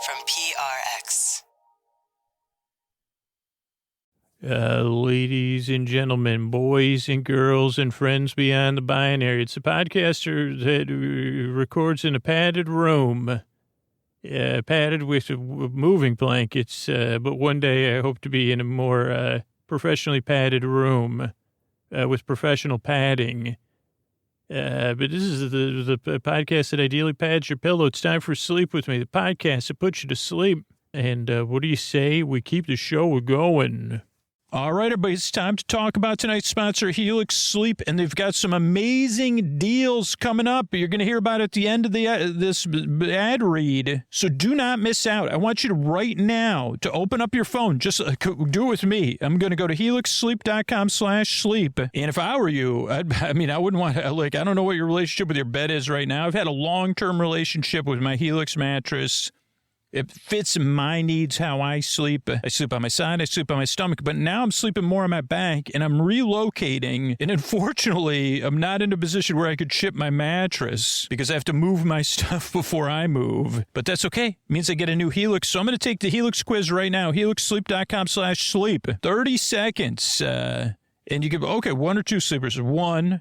from PRX. Ladies and gentlemen, boys and girls and friends beyond the binary, it's a podcaster that records in a padded room, padded with moving blankets, but one day I hope to be in a more professionally padded room with professional padding. But this is the podcast that ideally pads your pillow. It's time for Sleep With Me, the podcast that puts you to sleep. And what do you say? We keep the show going. All right, everybody, it's time to talk about tonight's sponsor, Helix Sleep, and they've got some amazing deals coming up. You're going to hear about it at the end of this ad read, so do not miss out. I want you to right now to open up your phone. Just do it with me. I'm going to go to helixsleep.com/sleep, and if I were you, I wouldn't want to, I don't know what your relationship with your bed is right now. I've had a long-term relationship with my Helix mattress. It fits my needs, how I sleep. I sleep on my side, I sleep on my stomach, but now I'm sleeping more on my back, and I'm relocating, and unfortunately, I'm not in a position where I could ship my mattress because I have to move my stuff before I move. But that's okay. It means I get a new Helix, so I'm going to take the Helix quiz right now, helixsleep.com/sleep. 30 seconds, and you give, okay, one or two sleepers. One.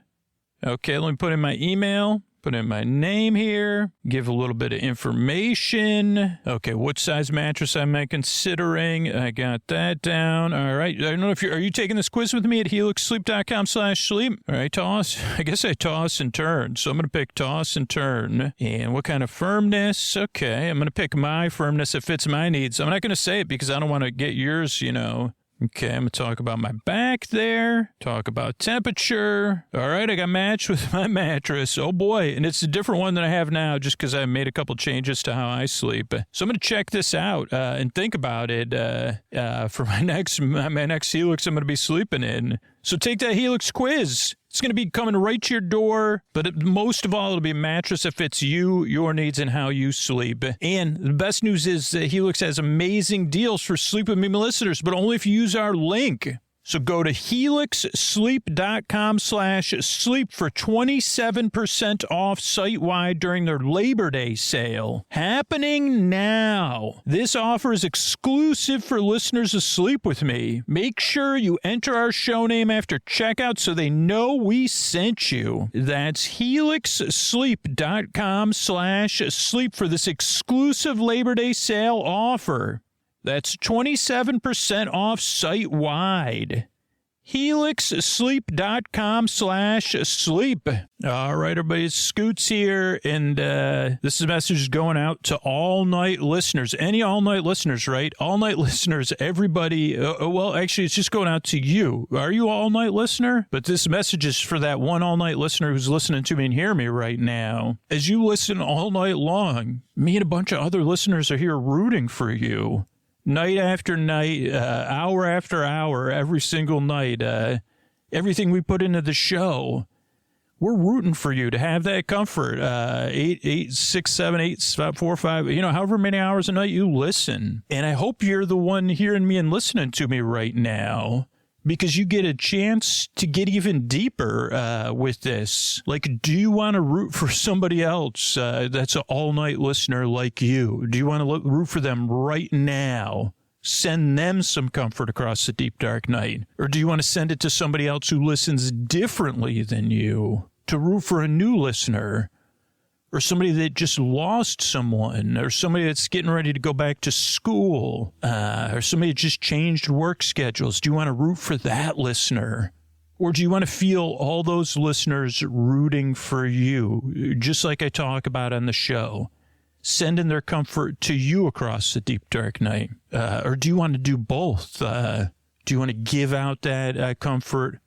Okay, let me put in my email. Put in my name here, give a little bit of information. Okay, what size mattress am I considering? I got that down. All right. I don't know if are you taking this quiz with me at helixsleep.com/sleep? All right, toss. I guess I toss and turn. So I'm going to pick toss and turn. And what kind of firmness? Okay, I'm going to pick my firmness that fits my needs. I'm not going to say it because I don't want to get yours, Okay, I'm going to talk about my back there, talk about temperature. All right, I got matched with my mattress. Oh, boy, and it's a different one than I have now just because I made a couple changes to how I sleep. So I'm going to check this out and think about it for my next Helix I'm going to be sleeping in. So take that Helix quiz. It's going to be coming right to your door, but most of all, it'll be a mattress that fits you, your needs, and how you sleep. And the best news is that Helix has amazing deals for Sleep With Me listeners, but only if you use our link. So go to helixsleep.com/sleep for 27% off site-wide during their Labor Day sale. Happening now. This offer is exclusive for listeners of Sleep With Me. Make sure you enter our show name after checkout so they know we sent you. That's helixsleep.com/sleep for this exclusive Labor Day sale offer. That's 27% off site-wide. helixsleep.com/sleep. All right, everybody, it's Scoots here, and this message is going out to all-night listeners. Any all-night listeners, right? All-night listeners, everybody. Well, actually, it's just going out to you. Are you an all-night listener? But this message is for that one all-night listener who's listening to me and hear me right now. As you listen all night long, me and a bunch of other listeners are here rooting for you. Night after night, hour after hour, every single night, everything we put into the show, we're rooting for you to have that comfort. 8, 6, 7, 8, 4, 5, however many hours a night you listen. And I hope you're the one hearing me and listening to me right now, because you get a chance to get even deeper with this. Like, do you want to root for somebody else that's an all-night listener like you? Do you want to root for them right now? Send them some comfort across the deep, dark night? Or do you want to send it to somebody else who listens differently than you? To root for a new listener? Or somebody that just lost someone, or somebody that's getting ready to go back to school, or somebody that just changed work schedules. Do you want to root for that listener? Or do you want to feel all those listeners rooting for you, just like I talk about on the show, sending their comfort to you across the deep, dark night? Or do you want to do both? Do you want to give out that comfort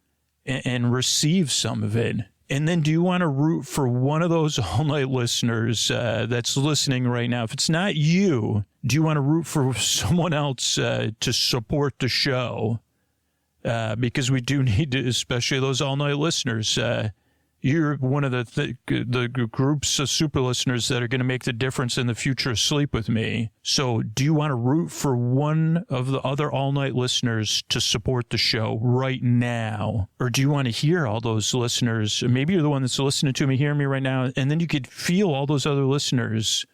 and receive some of it? And then do you want to root for one of those all-night listeners that's listening right now? If it's not you, do you want to root for someone else to support the show? Because we do need to, especially those all-night listeners. You're one of the groups of super listeners that are going to make the difference in the future of Sleep With Me. So do you want to root for one of the other all-night listeners to support the show right now? Or do you want to hear all those listeners? Maybe you're the one that's listening to me, hearing me right now, and then you could feel all those other listeners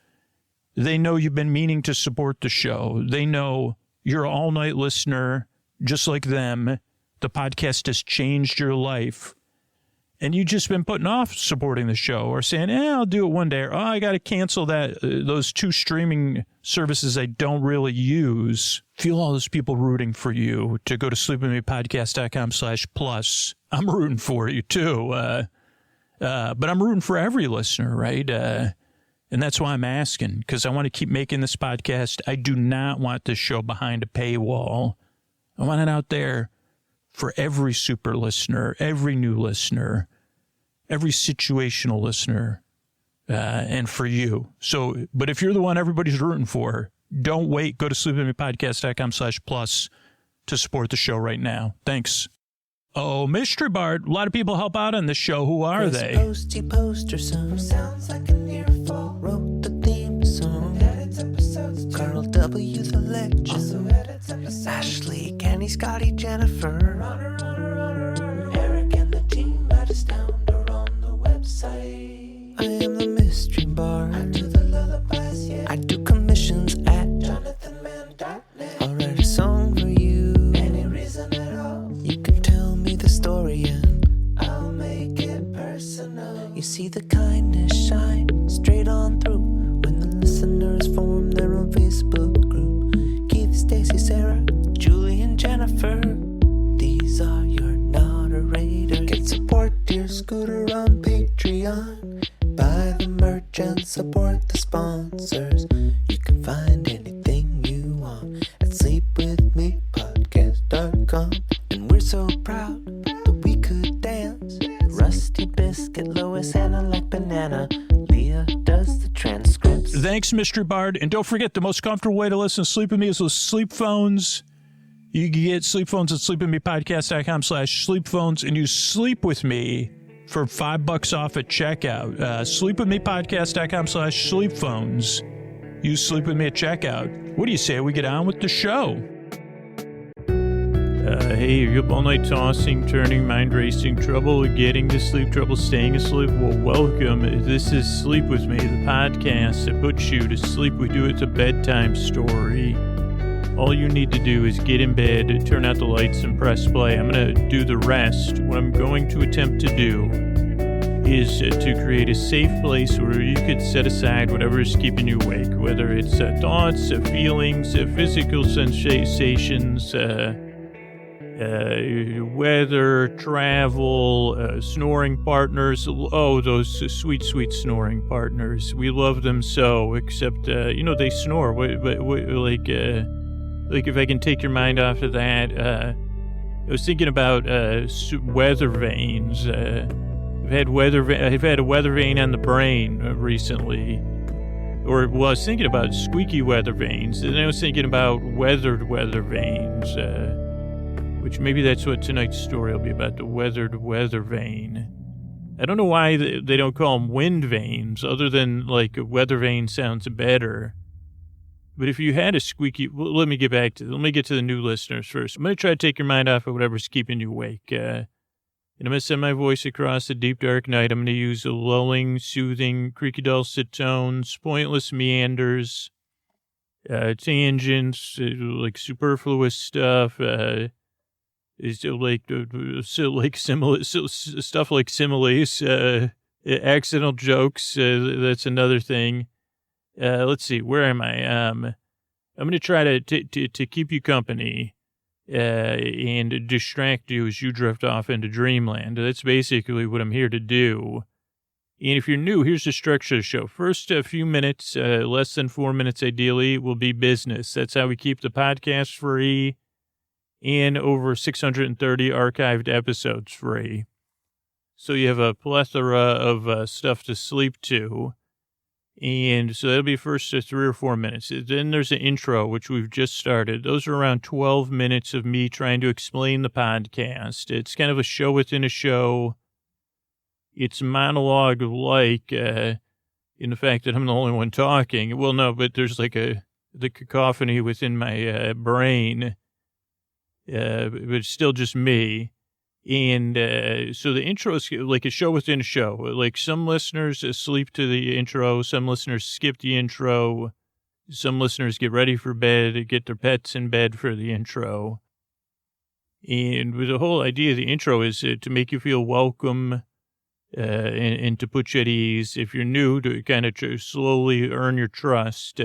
They know you've been meaning to support the show. They know you're an all-night listener, just like them. The podcast has changed your life. And you've just been putting off supporting the show or saying, I'll do it one day. Or, I got to cancel those 2 streaming services I don't really use. Feel all those people rooting for you to go to sleepwithmepodcast.com/plus. I'm rooting for you, too. But I'm rooting for every listener, right? And that's why I'm asking, because I want to keep making this podcast. I do not want this show behind a paywall. I want it out there for every super listener, every new listener, every situational listener, and for you. So, but if you're the one everybody's rooting for, don't wait. Go to sleepwithmepodcast.com/plus to support the show right now. Thanks. Oh, Mystery Bart. A lot of people help out on this show. Who are they? Posty poster son sounds like an earful. Wrote the theme song. Edits episodes. Carl W. the legend. Also edits episodes. Ashley, Kenny, Scotty, Jennifer. Runner. Eric and the team at Astound are on the website. I am the Mystery Bart. I do the lullabies, yeah. I do commissions at jonathanmann.net. I'll write a song for you. Any reason at all. You can tell me the story and I'll make it personal. You see the kindness shine straight on through when the listeners form their own Facebook group. Keith, Stacy, Sarah, Julie, and Jennifer. These are your moderators. Get support dear Scooter on Patreon. Buy the merch and support the sponsors. You can find anything you want at sleepwithmepodcast.com. And we're so proud that we could dance. Rusty Biscuit, Lois, Anna like banana. Leah does the transcripts. Thanks, Mystery Bard. And don't forget, the most comfortable way to listen to Sleep With Me is with sleep phones. You can get sleep phones at sleepwithmepodcast.com/sleep and use Sleep With Me for $5 off at checkout. Sleepwithmepodcast.com/sleep phones. Use Sleep With Me at checkout. What do you say we get on with the show? Hey, you're up all night tossing, turning, mind racing, trouble getting to sleep, trouble staying asleep. Well, welcome. This is Sleep With Me, the podcast that puts you to sleep. We do it a bedtime story. All you need to do is get in bed, turn out the lights, and press play. I'm going to do the rest. What I'm going to attempt to do is to create a safe place where you could set aside whatever is keeping you awake, whether it's thoughts, feelings, physical sensations, weather, travel, snoring partners. Oh, those sweet, sweet snoring partners. We love them so, except, they snore. Like if I can take your mind off of that, I was thinking about weather vanes. I've had a weather vane on the brain recently. Or, well, I was thinking about squeaky weather vanes, and then I was thinking about weathered weather vanes, which maybe that's what tonight's story will be about, the weathered weather vane. I don't know why they don't call them wind vanes, other than, like, a weather vane sounds better. But if you had a squeaky, well, let me get to the new listeners first. I'm going to try to take your mind off of whatever's keeping you awake. And I'm going to send my voice across the deep, dark night. I'm going to use a lulling, soothing, creaky, dulcet tones, pointless meanders, tangents, like superfluous stuff, stuff like similes, accidental jokes. That's another thing. Let's see, where am I? I'm going to try to keep you company and distract you as you drift off into dreamland. That's basically what I'm here to do. And if you're new, here's the structure of the show. First few minutes, less than 4 minutes ideally, will be business. That's how we keep the podcast free and over 630 archived episodes free. So you have a plethora of stuff to sleep to. And so that'll be first 3 or 4 minutes. Then there's an intro, which we've just started. Those are around 12 minutes of me trying to explain the podcast. It's kind of a show within a show. It's monologue-like in the fact that I'm the only one talking. Well, no, but there's like the cacophony within my brain. But it's still just me. And so the intro is like a show within a show. Like some listeners sleep to the intro, some listeners skip the intro. Some listeners get ready for bed, get their pets in bed for the intro. And the whole idea of the intro is to make you feel welcome and to put you at ease. If you're new, to kind of slowly earn your trust.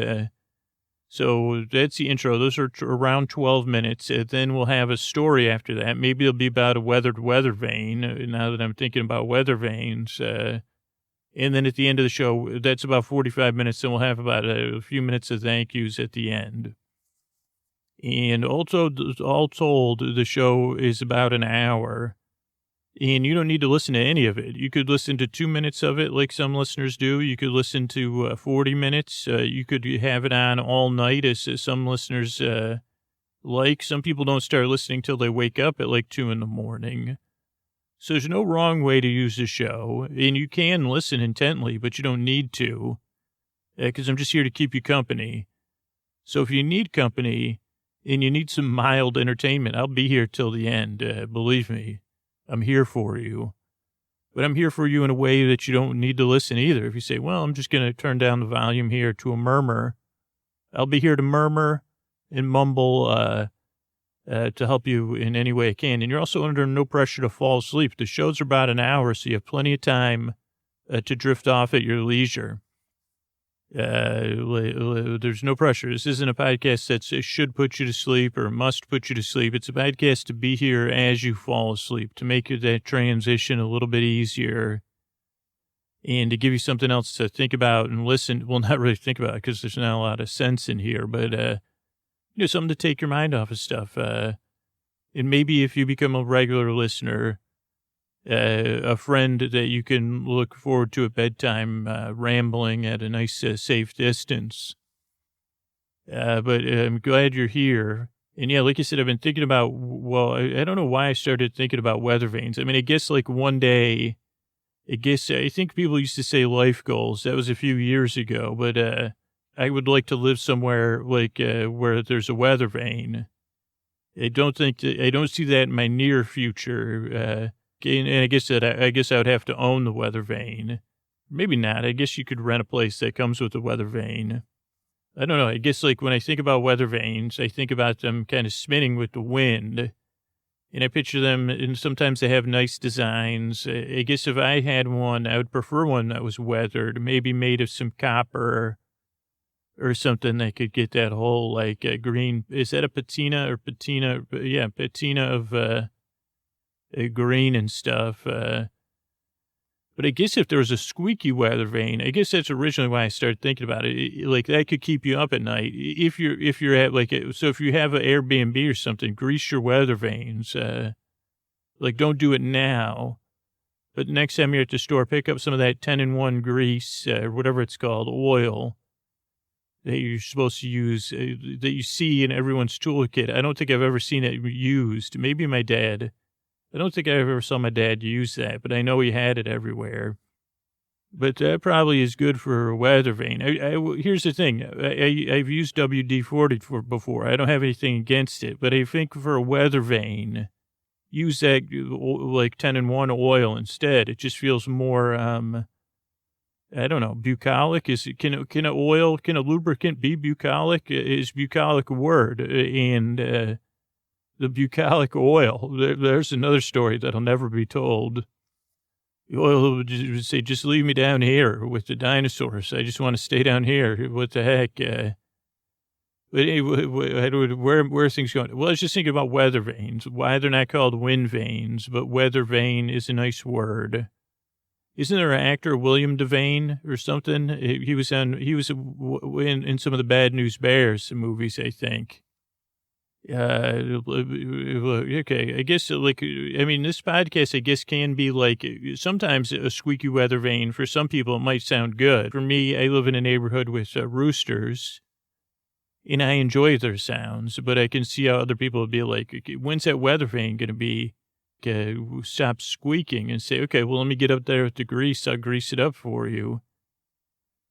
So that's the intro. Those are around 12 minutes. Then we'll have a story after that. Maybe it'll be about a weather vane, now that I'm thinking about weather vanes. And then at the end of the show, that's about 45 minutes. Then we'll have about a few minutes of thank yous at the end. And also, all told, the show is about an hour. And you don't need to listen to any of it. You could listen to 2 minutes of it like some listeners do. You could listen to 40 minutes. You could have it on all night as some listeners like. Some people don't start listening till they wake up at like 2 a.m. So there's no wrong way to use the show. And you can listen intently, but you don't need to. Because I'm just here to keep you company. So if you need company and you need some mild entertainment, I'll be here till the end. Believe me. I'm here for you, but I'm here for you in a way that you don't need to listen either. If you say, well, I'm just going to turn down the volume here to a murmur, I'll be here to murmur and mumble to help you in any way I can. And you're also under no pressure to fall asleep. The shows are about an hour, so you have plenty of time to drift off at your leisure. There's no pressure. This isn't a podcast that should put you to sleep or must put you to sleep. It's a podcast to be here as you fall asleep, to make that transition a little bit easier and to give you something else to think about and listen. Well, not really think about it because there's not a lot of sense in here, but, something to take your mind off of stuff. And maybe if you become a regular listener, a friend that you can look forward to at bedtime, rambling at a nice, safe distance. But I'm glad you're here. And yeah, like I said, I've been thinking about, I don't know why I started thinking about weather vanes. I mean, I guess like one day, I think people used to say life goals. That was a few years ago, but I would like to live somewhere like where there's a weather vane. I don't see that in my near future. And I guess I would have to own the weather vane. Maybe not. I guess you could rent a place that comes with a weather vane. I don't know. I guess like when I think about weather vanes, I think about them kind of spinning with the wind. And I picture them, and sometimes they have nice designs. I guess if I had one, I would prefer one that was weathered, maybe made of some copper or something that could get that whole like green. Is that a patina or patina? Yeah, patina of green and stuff. But I guess if there was a squeaky weather vane, I guess that's originally why I started thinking about it. Like that could keep you up at night. If you're at so if you have an Airbnb or something, grease your weather vanes. Like don't do it now, but next time you're at the store, pick up some of that 10-in-1 grease, or whatever it's called, oil that you're supposed to use, that you see in everyone's toolkit. I don't think I've ever seen it used. Maybe my dad. I don't think I ever saw my dad use that, but I know he had it everywhere. But that probably is good for a weather vane. Here's the thing. I've used WD-40 before. I don't have anything against it, but I think for a weather vane, use that like 10-in-1 oil instead. It just feels more, I don't know, bucolic. Can a lubricant be bucolic? Is bucolic a word? And the bucolic oil, there's another story that'll never be told. The oil would say, just leave me down here with the dinosaurs. I just want to stay down here. What the heck? But anyway, where are things going? Well, I was just thinking about weather vanes, why they're not called wind vanes, but weather vane is a nice word. Isn't there an actor, William Devane or something? He was in some of the Bad News Bears movies, I think. Okay, I guess this podcast, I guess, can be like sometimes a squeaky weather vane. For some people, it might sound good. For me, I live in a neighborhood with roosters, and I enjoy their sounds, but I can see how other people would be like, when's that weather vane going to be stop squeaking, and say, okay, well, let me get up there with the grease. I'll grease it up for you,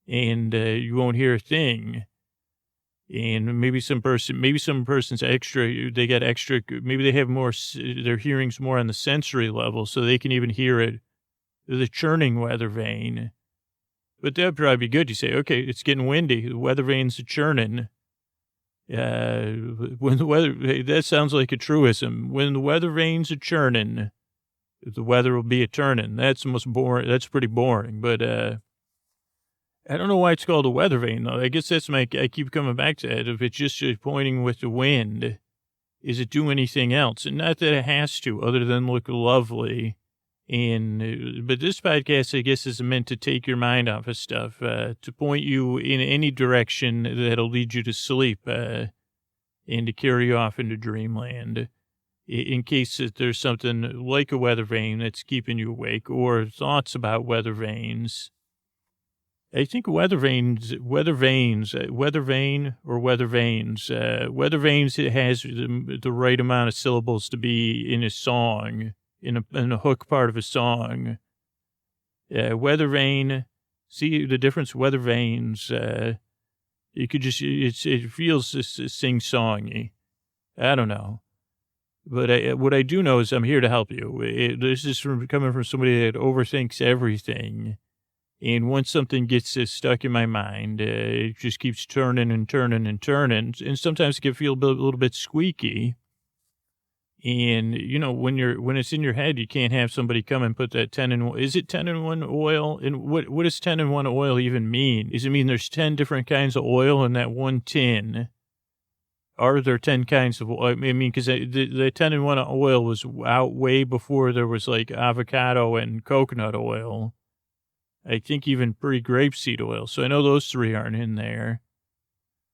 and you won't hear a thing. And maybe some person's extra, they got extra, maybe they have more, their hearing's more on the sensory level, so they can even hear it, the churning weather vane. But that'd probably be good. You say, okay, it's getting windy. The weather vane's churning. When the weather, hey, that sounds like a truism. When the weather vanes are churning, the weather will be a turning. That's the most boring. That's pretty boring. But I don't know why it's called a weather vane, though. I guess that's I keep coming back to that. If it's just pointing with the wind, is it do anything else? And not that it has to, other than look lovely. But this podcast, I guess, is meant to take your mind off of stuff, to point you in any direction that'll lead you to sleep, and to carry you off into dreamland, in case that there's something like a weather vane that's keeping you awake, or thoughts about weather vanes. I think weather vanes, it has the right amount of syllables to be in a song. In a hook part of a song. Weather vane, see the difference? Weather vanes, you could just, it feels sing-songy. I don't know. But what I do know is I'm here to help you. This is coming from somebody that overthinks everything. And once something gets stuck in my mind, it just keeps turning and turning and turning. And sometimes it can feel a little bit squeaky. And, you know, when it's in your head, you can't have somebody come and put that 10-in-1. Is it 10-in-1 oil? And what does 10-in-1 oil even mean? Does it mean there's 10 different kinds of oil in that one tin? Are there 10 kinds of oil? I mean, because the 10-in-1 oil was out way before there was like avocado and coconut oil. I think even pre-grapeseed oil. So I know those three aren't in there.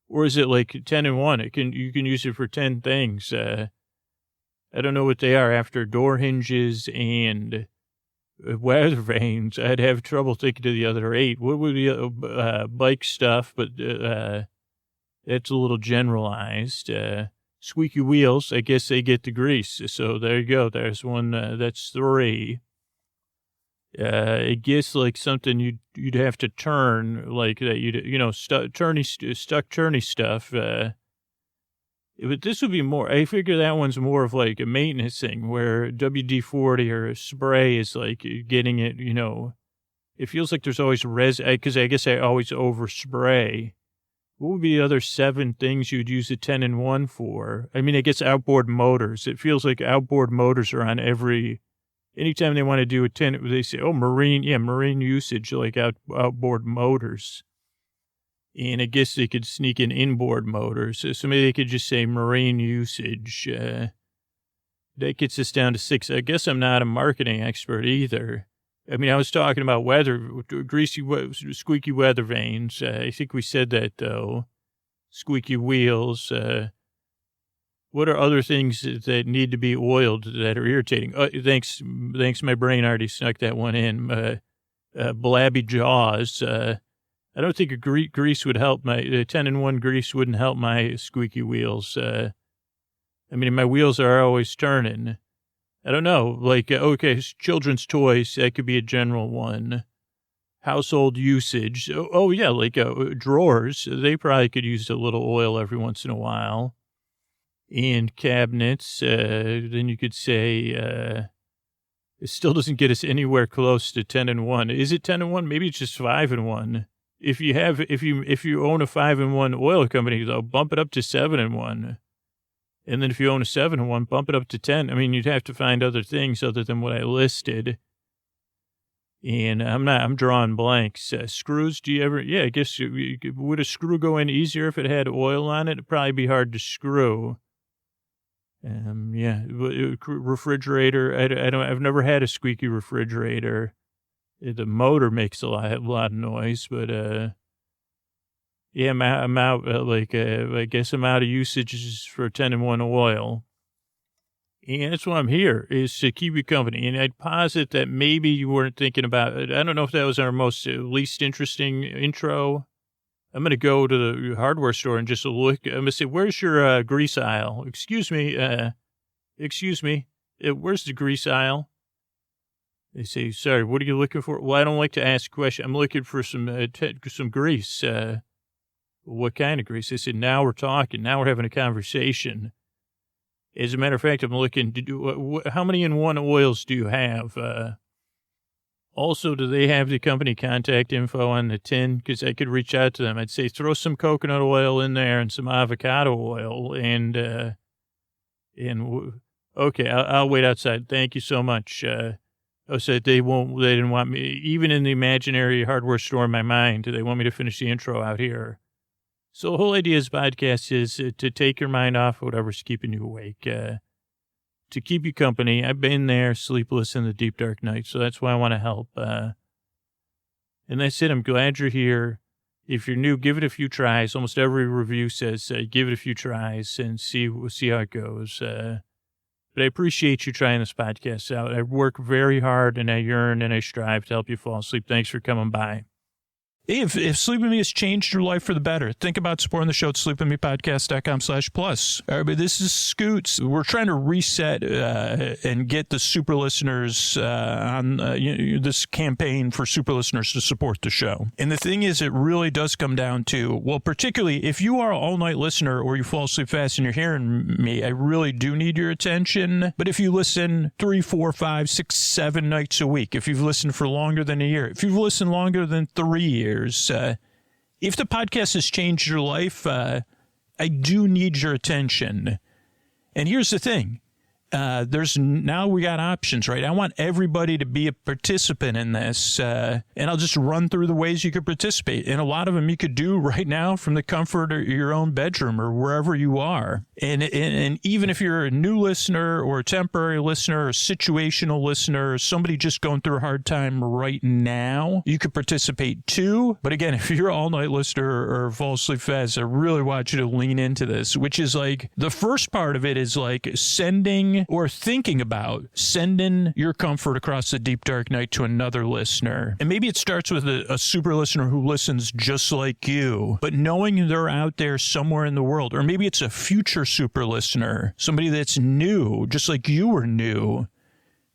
Or is it like 10-in-1? You can use it for 10 things. I don't know what they are after door hinges and weather vanes. I'd have trouble thinking of the other 8. What would be bike stuff? But it's a little generalized. Squeaky wheels, I guess they get the grease. So there you go. There's one. That's 3. I guess like something you'd have to turn, like that. Stuck turny stuff. But this would be more, I figure that one's more of like a maintenance thing where WD-40 or spray is like getting it, it feels like there's always because I guess I always overspray. What would be the other 7 things you'd use a 10-in-1 for? I mean, I guess outboard motors. It feels like outboard motors are on anytime they want to do a 10, they say, marine usage, like outboard motors. And I guess they could sneak in inboard motors. So maybe they could just say marine usage. That gets us down to 6. I guess I'm not a marketing expert either. I mean, I was talking about squeaky weather vanes. I think we said that, though. Squeaky wheels. What are other things that need to be oiled that are irritating? Thanks, my brain already snuck that one in. Blabby jaws. I don't think a grease would help. My 10-in-1 grease wouldn't help my squeaky wheels. I mean, my wheels are always turning. I don't know. Like, okay, children's toys, that could be a general one. Household usage. Oh yeah, like drawers. They probably could use a little oil every once in a while. And cabinets. Then you could say, it still doesn't get us anywhere close to 10-in-1. Is it 10-in-1? Maybe it's just 5-in-1. If you own a 5-in-1 oil company, though, bump it up to 7-in-1. And then if you own a 7-in-1, bump it up to 10. I mean, you'd have to find other things other than what I listed. And I'm drawing blanks. Screws, I guess, would a screw go in easier if it had oil on it? It'd probably be hard to screw. Refrigerator, I've never had a squeaky refrigerator. The motor makes a lot of noise, but, I'm out, I guess I'm out of usages for 10-in-1 oil. And that's why I'm here, is to keep you company. And I'd posit that maybe you weren't thinking about it. I don't know if that was our least interesting intro. I'm going to go to the hardware store and just look. I'm going to say, where's your grease aisle? Excuse me. Where's the grease aisle? They say, sorry, what are you looking for? Well, I don't like to ask questions. I'm looking for some grease. What kind of grease? They said, now we're talking. Now we're having a conversation. As a matter of fact, I'm looking to do, how many in one oils do you have? Also, do they have the company contact info on the tin? Because I could reach out to them. I'd say throw some coconut oil in there and some avocado oil okay, I'll wait outside. Thank you so much. So they didn't want me, even in the imaginary hardware store in my mind, they want me to finish the intro out here. So the whole idea of this podcast is to take your mind off whatever's keeping you awake, to keep you company. I've been there, sleepless in the deep, dark night, so that's why I want to help. And that's it. I'm glad you're here. If you're new, give it a few tries. Almost every review says give it a few tries and we'll see how it goes. But I appreciate you trying this podcast out. I work very hard, and I yearn and I strive to help you fall asleep. Thanks for coming by. Hey, if Sleep With Me has changed your life for the better, think about supporting the show at sleepwithmepodcast.com/plus. All right, but this is Scoots. We're trying to reset and get the super listeners on this campaign for super listeners to support the show. And the thing is, it really does come down to, well, particularly if you are an all-night listener or you fall asleep fast and you're hearing me, I really do need your attention. But if you listen 3, 4, 5, 6, 7 nights a week, if you've listened for longer than a year, if you've listened longer than 3 years, if the podcast has changed your life, I do need your attention. And here's the thing. Now we got options, right? I want everybody to be a participant in this, and I'll just run through the ways you could participate. And a lot of them you could do right now from the comfort of your own bedroom or wherever you are. And even if you're a new listener or a temporary listener or a situational listener or somebody just going through a hard time right now, you could participate too. But again, if you're an all-night listener or fall asleep fast, I really want you to lean into this, which is like the first part of it is like sending or thinking about sending your comfort across the deep, dark night to another listener. And maybe it starts with a super listener who listens just like you, but knowing they're out there somewhere in the world, or maybe it's a future super listener, somebody that's new, just like you were new.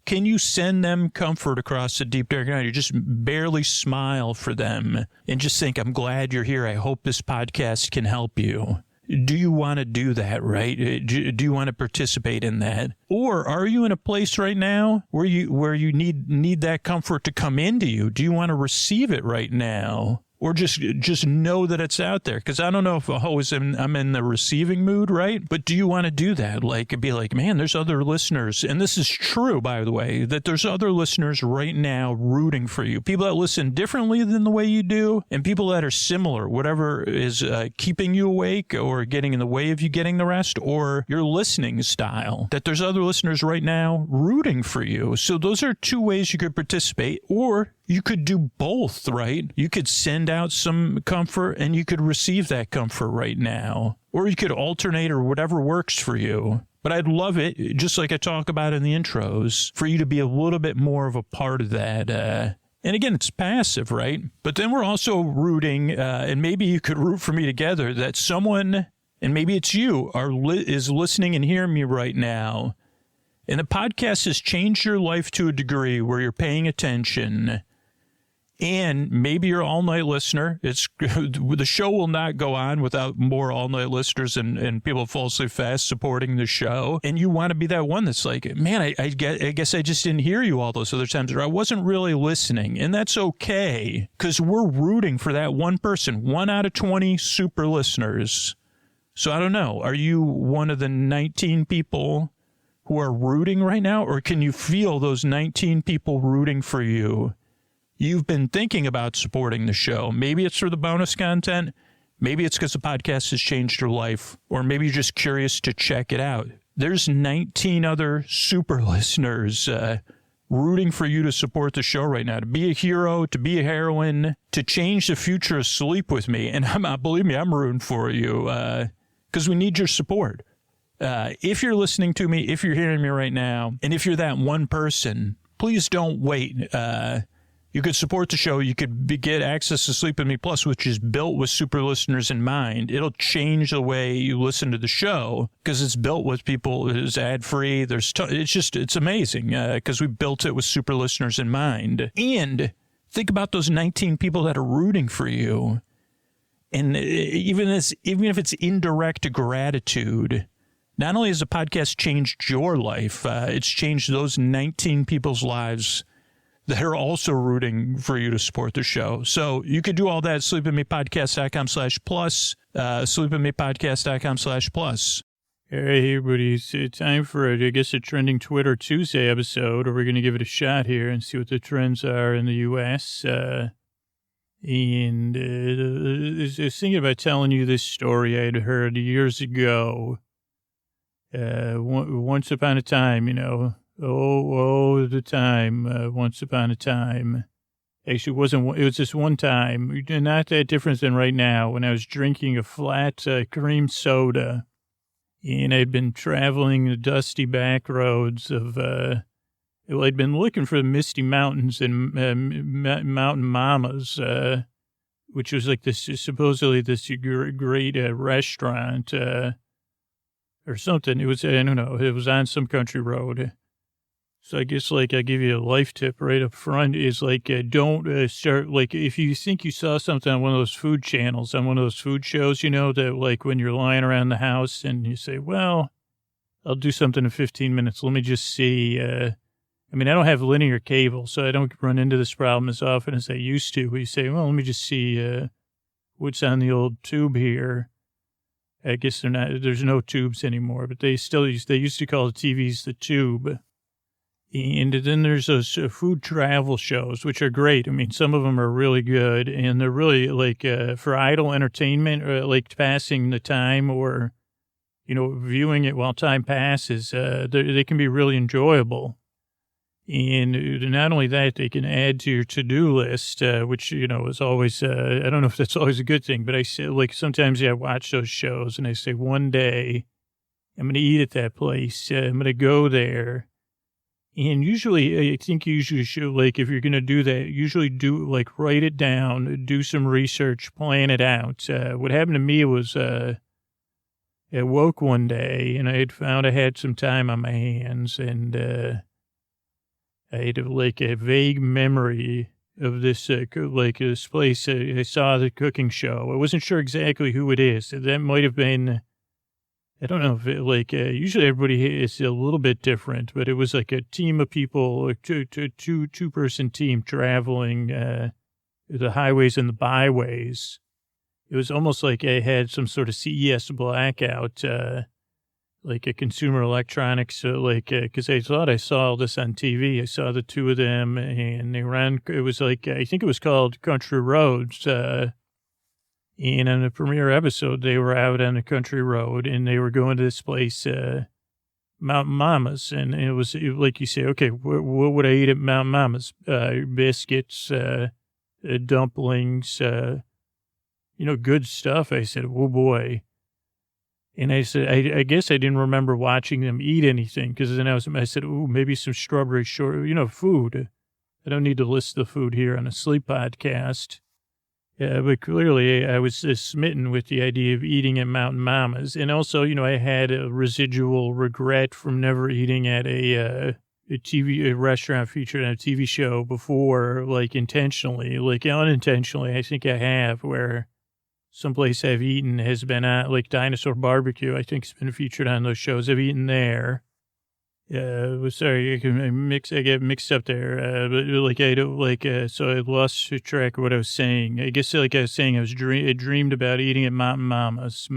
Can you send them comfort across the deep, dark night? You just barely smile for them and just think, I'm glad you're here. I hope this podcast can help you. Do you want to do that, right? Do you want to participate in that? Or are you in a place right now where you need that comfort to come into you? Do you want to receive it right now? Or just know that it's out there? Because I don't know if I'm in the receiving mood, right? But do you want to do that? Like, be like, man, there's other listeners. And this is true, by the way, that there's other listeners right now rooting for you. People that listen differently than the way you do, and people that are similar, whatever is keeping you awake or getting in the way of you getting the rest, or your listening style, that there's other listeners right now rooting for you. So those are 2 ways you could participate, or you could do both, right? You could send out some comfort and you could receive that comfort right now. Or you could alternate or whatever works for you. But I'd love it, just like I talk about in the intros, for you to be a little bit more of a part of that. And again, it's passive, right? But then we're also rooting, and maybe you could root for me together, that someone, and maybe it's you, is listening and hearing me right now. And the podcast has changed your life to a degree where you're paying attention. And maybe you're an all-night listener. The show will not go on without more all-night listeners and people fall asleep fast supporting the show. And you want to be that one that's like, man, I guess I just didn't hear you all those other times, or I wasn't really listening. And that's okay, because we're rooting for that one person, 1 out of 20 super listeners. So I don't know. Are you one of the 19 people who are rooting right now, or can you feel those 19 people rooting for you? You've been thinking about supporting the show. Maybe it's for the bonus content. Maybe it's because the podcast has changed your life, or maybe you're just curious to check it out. There's 19 other super listeners rooting for you to support the show right now, to be a hero, to be a heroine, to change the future of Sleep With Me. And believe me, I'm rooting for you because we need your support. If you're listening to me, if you're hearing me right now, and if you're that one person, please don't wait. You could support the show. You could get access to Sleep With Me Plus, which is built with super listeners in mind. It'll change the way you listen to the show because it's built with people. It's ad-free. It's amazing because we built it with super listeners in mind. And think about those 19 people that are rooting for you. And even if it's indirect gratitude, not only has the podcast changed your life, it's changed those 19 people's lives that are also rooting for you to support the show. So you could do all that at sleepwithmepodcast.com/plus, sleepwithmepodcast.com/plus. All right, everybody, it's time for, I guess, a Trending Twitter Tuesday episode, or we're going to give it a shot here and see what the trends are in the U.S., I was thinking about telling you this story I'd heard years ago. Once upon a time, the time, once upon a time. Actually, it was just one time, not that different than right now, when I was drinking a flat cream soda, and I'd been traveling the dusty back roads of, I'd been looking for the Misty Mountains and Mountain Mamas, which was like this, supposedly this great restaurant or something. It was, I don't know, it was on some country road. So I guess, like, I give you a life tip right up front is, like, don't start, like, if you think you saw something on one of those food channels, on one of those food shows, that, like, when you're lying around the house and you say, well, I'll do something in 15 minutes. Let me just see. I don't have linear cable, so I don't run into this problem as often as I used to. We say, well, let me just see what's on the old tube here. I guess there's no tubes anymore, but they used to call the TVs the tube. And then there's those food travel shows, which are great. I mean, some of them are really good, and they're really, like, for idle entertainment, or, like, passing the time or, viewing it while time passes. They can be really enjoyable. And not only that, they can add to your to-do list, which, is always, I don't know if that's always a good thing, but I say, like, sometimes I watch those shows and I say, one day I'm going to eat at that place. I'm going to go there. And usually, I think you usually should, like, if you're going to do that, usually write it down, do some research, plan it out. What happened to me was, I woke one day and I had found I had some time on my hands, and I had, like, a vague memory of this, this place. I saw the cooking show. I wasn't sure exactly who it is. That might have been, I don't know if it, usually everybody is a little bit different, but it was like a team of people, a two-person team traveling the highways and the byways. It was almost like I had some sort of CES blackout, like a consumer electronics, because I thought I saw this on TV. I saw the two of them, and they ran, it was like, I think it was called Country Roads, and on the premiere episode, they were out on a country road, and they were going to this place, Mountain Mamas. And it was like you say, okay, what would I eat at Mountain Mamas? Biscuits, dumplings, good stuff. I said, oh, boy. And I said, I guess I didn't remember watching them eat anything, because then I said, ooh, maybe some strawberry short, food. I don't need to list the food here on a sleep podcast. But clearly, I was smitten with the idea of eating at Mountain Mamas. And also, I had a residual regret from never eating at a restaurant featured on a TV show before, like, intentionally, like, unintentionally. I think I have, where someplace I've eaten has been at, like, Dinosaur Barbecue. I think it's been featured on those shows. I've eaten there. Sorry, I get mixed up there. But like, I don't so I lost track of what I was saying. I guess, like I was saying, I dreamed about eating at Mountain Mamas.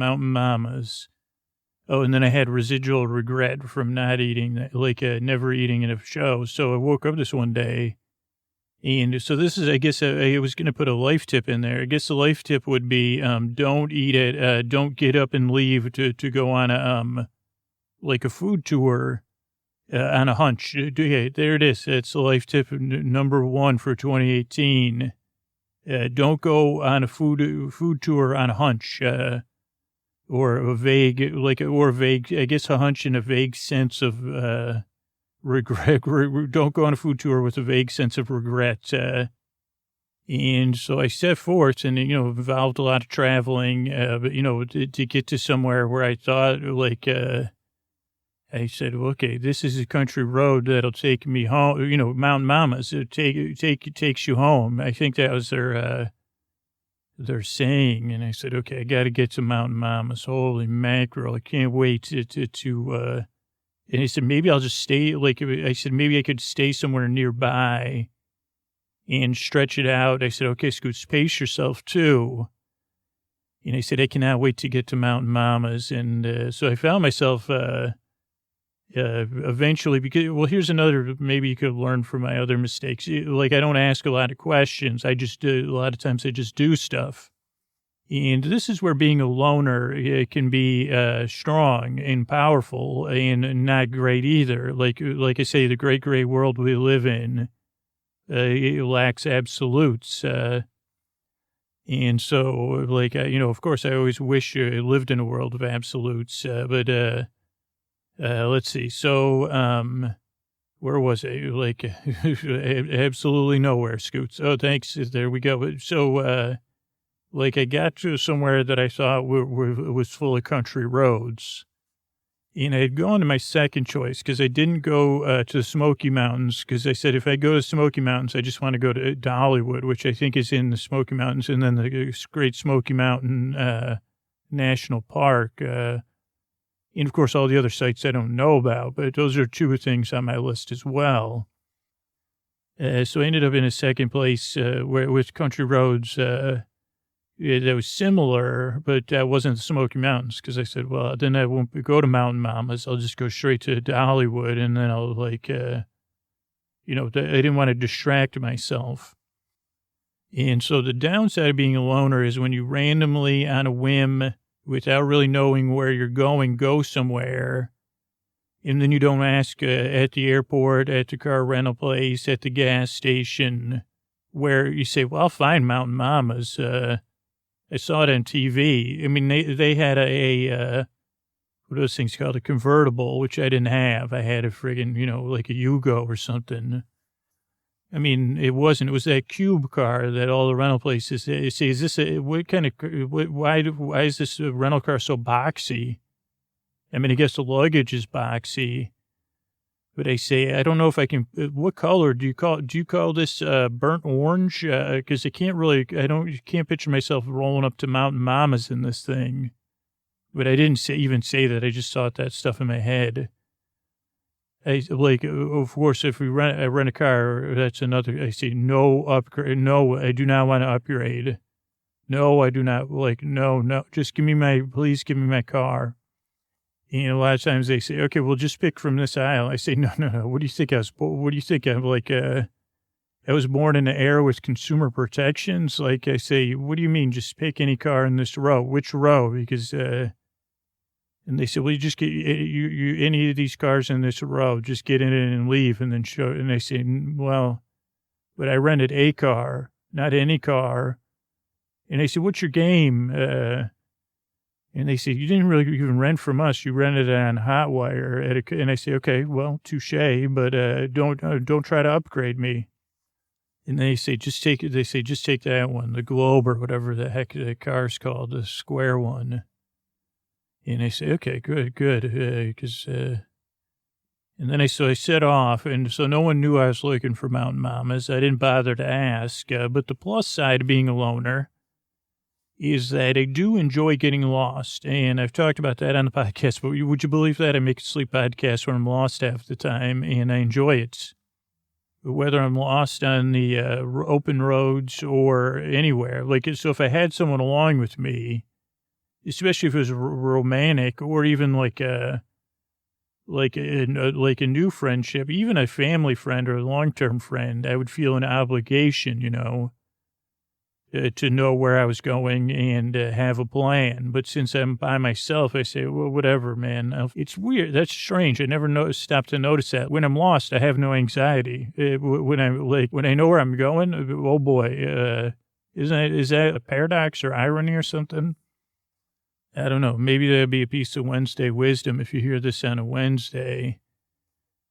Oh, and then I had residual regret from not eating, never eating in a show. So I woke up this one day, and so this is, I guess, I was going to put a life tip in there. I guess the life tip would be, don't eat it, don't get up and leave to go on a food tour. On a hunch. Yeah, there it is. It's life tip number 1 for 2018. Don't go on a food tour on a hunch, or a vague, I guess a hunch in a vague sense of regret. Don't go on a food tour with a vague sense of regret. And so I set forth, and, involved a lot of traveling, but, to get to somewhere where I thought, I said, well, okay, this is a country road that'll take me home. Mountain Mamas, it takes you home. I think that was their saying. And I said, okay, I got to get to Mountain Mamas. Holy mackerel, I can't wait to. And he said, maybe I'll just stay. I said, maybe I could stay somewhere nearby and stretch it out. I said, okay, Scoots, pace yourself too. And I said, I cannot wait to get to Mountain Mama's. And so I found myself eventually, because, well, here's another, maybe you could learn from my other mistakes. Like, I don't ask a lot of questions. I just do, a lot of times I just do stuff. And this is where being a loner can be strong and powerful and not great either. Like I say, the great gray world we live in, it lacks absolutes. And so, like, of course, I always wish I lived in a world of absolutes. But let's see. So, where was I? Like, absolutely nowhere, Scoots. Oh, thanks. There we go. So, like, I got to somewhere that I thought was full of country roads. And I had gone to my second choice because I didn't go to the Smoky Mountains, because I said if I go to Smoky Mountains, I just want to go to Dollywood, which I think is in the Smoky Mountains, and then the Great Smoky Mountain National Park. And, of course, all the other sites I don't know about, but those are two things on my list as well. So I ended up in a second place with country roads that was similar, but that wasn't the Smoky Mountains, because I said, well, then I won't go to Mountain Mama's. I'll just go straight to Hollywood, and then I'll, like, I didn't want to distract myself. And so the downside of being a loner is when you randomly, on a whim, without really knowing where you're going, go somewhere, and then you don't ask at the airport, at the car rental place, at the gas station, where you say, well, I'll find Mountain Mama's. I saw it on TV. I mean, they had what are those things called? A convertible, which I didn't have. I had a friggin', like a Yugo or something. I mean, it wasn't. It was that cube car that all the rental places say, is this why is this rental car so boxy? I mean, I guess the luggage is boxy. But I say, I don't know if I can, what color do you call this burnt orange? Because I can't picture myself rolling up to Mountain Mama's in this thing. But I didn't even say that. I just thought that stuff in my head. Of course, if I rent a car, that's another, I say, no upgrade. No, I do not want to upgrade. No, I do not, no, just please give me my car. And a lot of times they say, okay, well, just pick from this aisle. I say, no. What do you think I'm like, I was born in an era with consumer protections. Like, I say, what do you mean? Just pick any car in this row. Which row? Because, and they said, well, you just get you any of these cars in this row, just get in it and leave, and then show. And they say, well, but I rented a car, not any car. And they said, what's your game? And they say, you didn't really even rent from us. You rented it on Hotwire. And I say, okay, well, touche, but don't try to upgrade me. And they say, just take that one, the Globe or whatever the heck the car's called, the square one. And I say, okay, good, because and then I set off, and so no one knew I was looking for Mountain Mama's. I didn't bother to ask, but the plus side of being a loner is that I do enjoy getting lost. And I've talked about that on the podcast, but would you believe that? I make a sleep podcast when I'm lost half the time, and I enjoy it. Whether I'm lost on the open roads or anywhere. So if I had someone along with me, especially if it was romantic or even like a new friendship, even a family friend or a long-term friend, I would feel an obligation, to know where I was going and have a plan. But since I'm by myself, I say, well, whatever, man. It's weird. That's strange. I never stopped to notice that. When I'm lost, I have no anxiety. When I know where I'm going, oh boy, is that a paradox or irony or something? I don't know. Maybe that'd be a piece of Wednesday wisdom if you hear this on a Wednesday.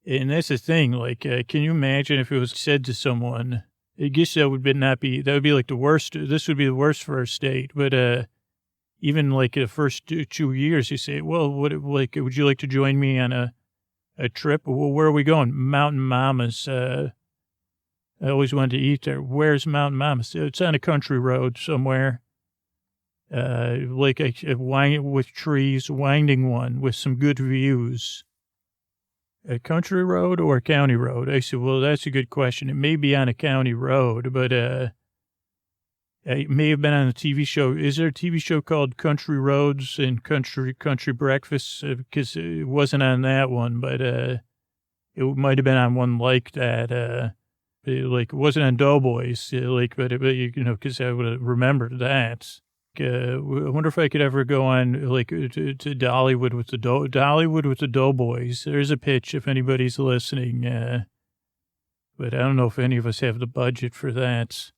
And that's the thing. Can you imagine if it was said to someone? I guess that would be like the worst. This would be the worst for our state. But even like the first 2 years, you say, well, would you like to join me on a trip? Well, where are we going? Mountain Mama's. I always wanted to eat there. Where's Mountain Mama's? It's on a country road somewhere. With trees, winding one with some good views. A country road or a county road? I said, well, that's a good question. It may be on a county road, but it may have been on a TV show. Is there a TV show called Country Roads and Country Breakfast? Because it wasn't on that one, but it might have been on one like that. It wasn't on Doughboys, because I would have remembered that. I wonder if I could ever go on to Dollywood with the Doughboys. There's a pitch if anybody's listening, but I don't know if any of us have the budget for that.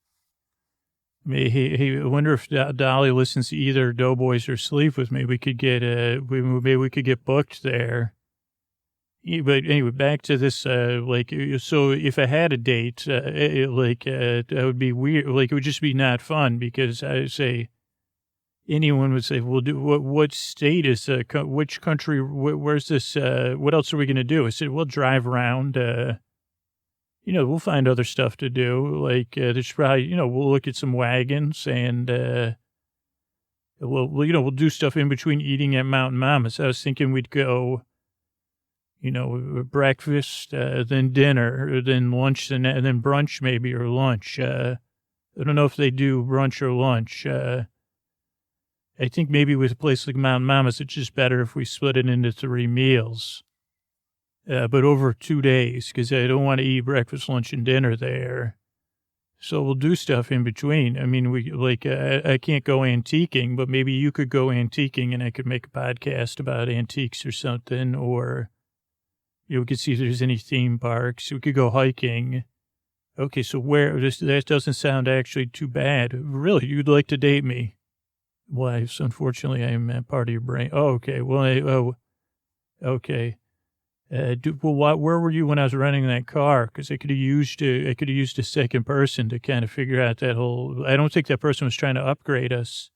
I wonder if Dolly listens to either Doughboys or Sleep With Me. We could get maybe we could get booked there. But anyway, back to this. So if I had a date, that would be weird. It would just be not fun because I say anyone would say, "Well, what state is which country? Where's this? What else are we going to do?" I said, "We'll drive around." We'll find other stuff to do. There's probably, we'll look at some wagons and, we'll do stuff in between eating at Mountain Mama's. I was thinking we'd go, breakfast, then dinner, then lunch, and then brunch maybe, or lunch. I don't know if they do brunch or lunch. I think maybe with a place like Mountain Mama's, it's just better if we split it into 3 meals. But over 2 days, because I don't want to eat breakfast, lunch, and dinner there. So we'll do stuff in between. I mean, I can't go antiquing, but maybe you could go antiquing and I could make a podcast about antiques or something. Or, we could see if there's any theme parks. We could go hiking. Okay, so that doesn't sound actually too bad. Really, you'd like to date me? Why? So unfortunately, I'm part of your brain. Oh, okay. Well, okay. Where were you when I was renting that car? Because I could have used a second person to kind of figure out that whole. I don't think that person was trying to upgrade us.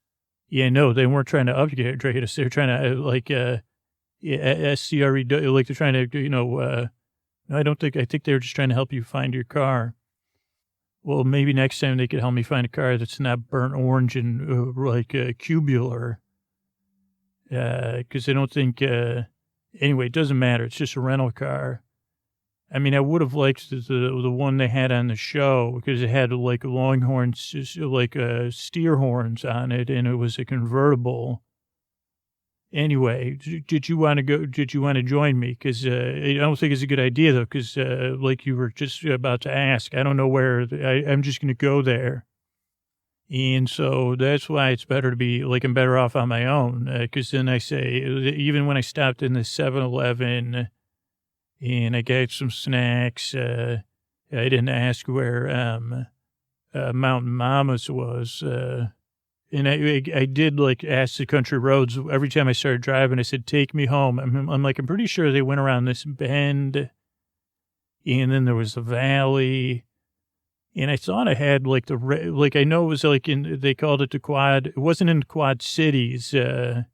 Yeah, no, they weren't trying to upgrade us. They were trying to SCRE, they're trying to, no, I don't think. I think they were just trying to help you find your car. Well, maybe next time they could help me find a car that's not burnt orange and cubular. Because I don't think. Anyway, it doesn't matter. It's just a rental car. I mean, I would have liked the one they had on the show because it had longhorns, steer horns on it, and it was a convertible. Anyway, did you want to go? Did you want to join me? Because I don't think it's a good idea though. Because you were just about to ask, I don't know where. I'm just going to go there. And so that's why it's better to be I'm better off on my own. Because then I say, even when I stopped in the 7-Eleven and I got some snacks, I didn't ask where Mountain Mama's was. And I did ask the country roads every time I started driving. I said, take me home. I'm pretty sure they went around this bend and then there was a valley. And I thought I had I know it was they called it the Quad. It wasn't in the Quad Cities, but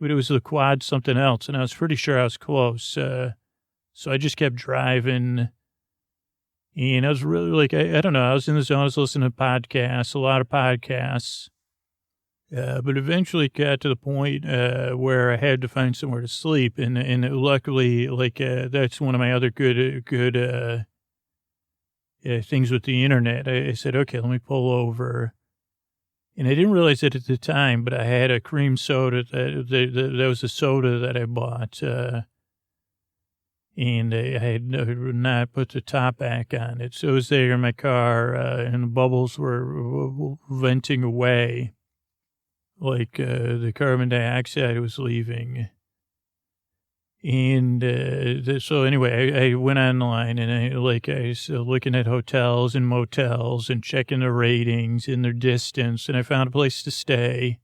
it was the Quad something else. And I was pretty sure I was close. So I just kept driving. And I was really I don't know, I was in the zone. I was listening to podcasts, a lot of podcasts. But eventually got to the point where I had to find somewhere to sleep. And luckily, that's one of my other good things with the internet. I said, okay, let me pull over. And I didn't realize it at the time, but I had a cream soda. That was a soda that I bought. And I had not put the top back on it. So it was there in my car, and the bubbles were venting away. The carbon dioxide was leaving. And so anyway, I went online and I was looking at hotels and motels and checking the ratings and their distance. And I found a place to stay.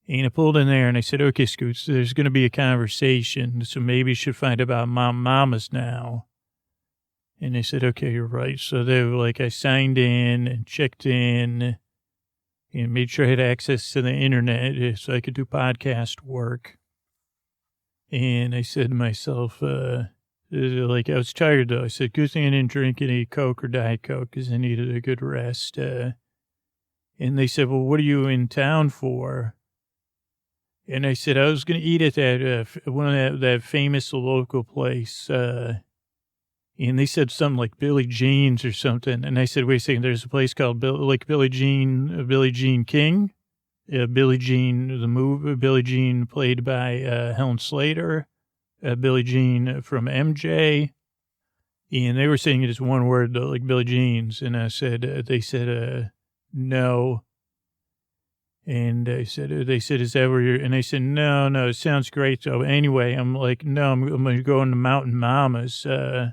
And I pulled in there and I said, okay, Scoots, there's going to be a conversation. So maybe you should find about Mama's now. And they said, okay, you're right. So they were I signed in and checked in and made sure I had access to the internet so I could do podcast work. And I said to myself, I was tired though. I said, good thing I didn't drink any Coke or Diet Coke because I needed a good rest. And they said, well, what are you in town for? And I said, I was going to eat at one of that famous local place. And they said something like Billie Jean's or something. And I said, wait a second, there's a place called Billie Jean King. Billie Jean, the movie, Billie Jean played by Helen Slater. Billie Jean from MJ. And they were saying it as one word, though, like Billie Jean's. And I said, they said, no. And they said, is that where you're, and I said, no, it sounds great. So anyway, I'm like, no, I'm going to go into Mountain Mamas. And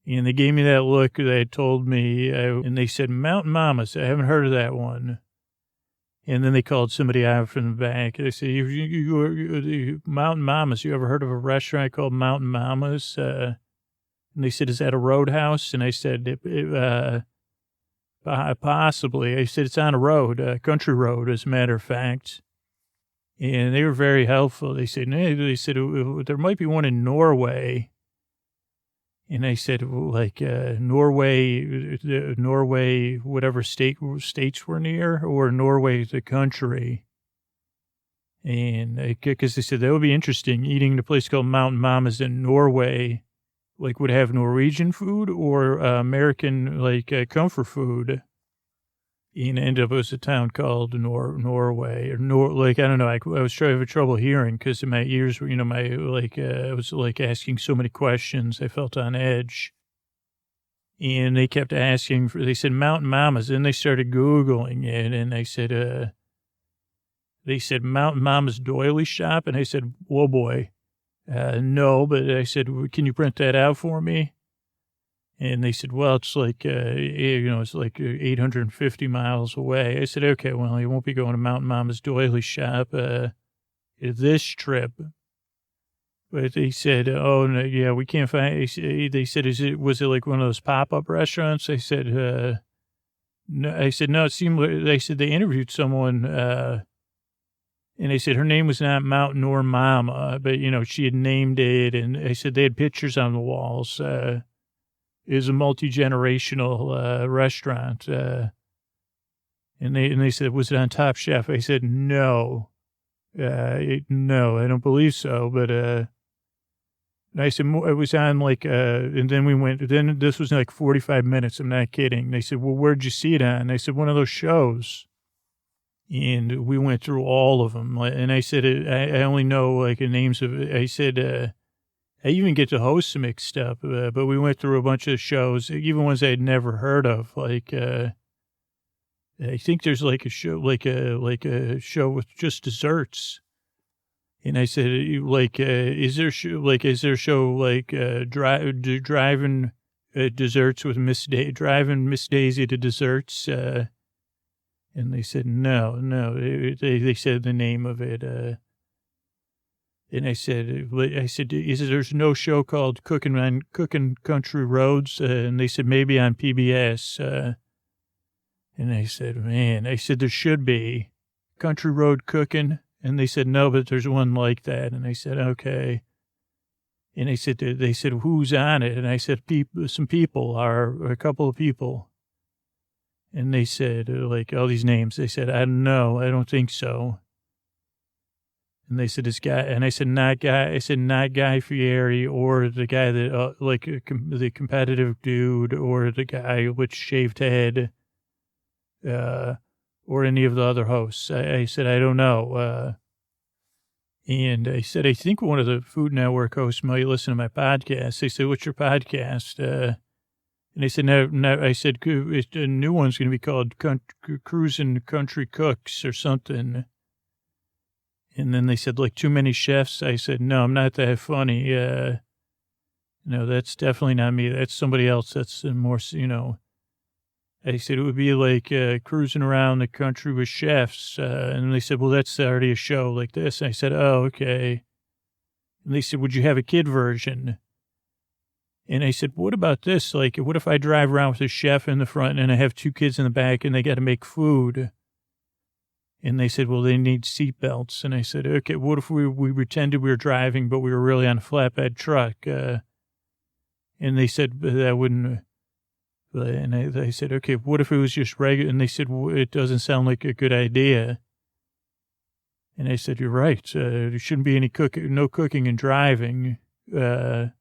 they gave me that look. They had told me, and they said, Mountain Mamas. I haven't heard of that one. And then they called somebody out from the back. They said, you Mountain Mamas, you ever heard of a restaurant called Mountain Mamas? And they said, is that a roadhouse? And I said, possibly. I said, it's on a road, a country road, as a matter of fact. And they were very helpful. They said, there might be one in Norway. And I said, like, Norway, whatever states were near, or Norway, the country. And because they said that would be interesting, eating in a place called Mountain Mamas in Norway, like would have Norwegian food or American, like, comfort food. And ended up, it was a town called Norway, or like, I don't know, I was having trouble hearing because my ears were, I was like asking so many questions. I felt on edge. And they kept asking they said Mountain Mamas, and they started Googling it, and they said Mountain Mamas doily shop, and I said, whoa boy, no, but I said, can you print that out for me? And they said, well, it's like, it's like 850 miles away. I said, okay, well, you won't be going to Mountain Mama's doily shop this trip. But they said, oh, no, yeah, we can't find, they said, was it like one of those pop-up restaurants? I said, no, it seemed like, they said they interviewed someone, and they said her name was not Mountain or Mama, but, she had named it, and they said they had pictures on the walls, It was a multi-generational restaurant. And they said, was it on Top Chef? I said, no. No, I don't believe so. But and I said, it was on like, and then we went, then this was like 45 minutes. I'm not kidding. They said, well, where'd you see it on? I said, one of those shows. And we went through all of them. And I said, I only know like the names of it. I said, I even get the hosts mixed up, but we went through a bunch of shows, even ones I had never heard of. Like, I think there's like a show, like a show with just desserts. And I said, like, is there a show like driving desserts with driving Miss Daisy to desserts? And they said, no. They said the name of it. And I said, there's no show called Cooking Country Roads? And they said, maybe on PBS. And I said, man, there should be Country Road Cooking. And they said, no, but there's one like that. And I said, okay. And they said, who's on it? And I said, some people are, a couple of people. And they said, like, all these names. They said, I don't know. I don't think so. And they said, this guy, and I said, not Guy Fieri, or the guy that, the competitive dude, or the guy with shaved head, or any of the other hosts. I said, I don't know. And I said, I think one of the Food Network hosts might listen to my podcast. They said, what's your podcast? And I said, no, I said, a new one's going to be called Cruising Country Cooks or something. And then they said, like, too many chefs. I said, no, I'm not that funny. No, that's definitely not me. That's somebody else. That's more, I said, it would be like cruising around the country with chefs. And they said, well, that's already a show like this. And I said, oh, okay. And they said, would you have a kid version? And I said, what about this? Like, what if I drive around with a chef in the front and I have two kids in the back and they got to make food? And they said, well, they need seatbelts. And I said, okay, what if we pretended we were driving, but we were really on a flatbed truck? And they said, that wouldn't. And I said, okay, what if it was just regular? And they said, well, it doesn't sound like a good idea. And I said, you're right. There shouldn't be no cooking and driving. And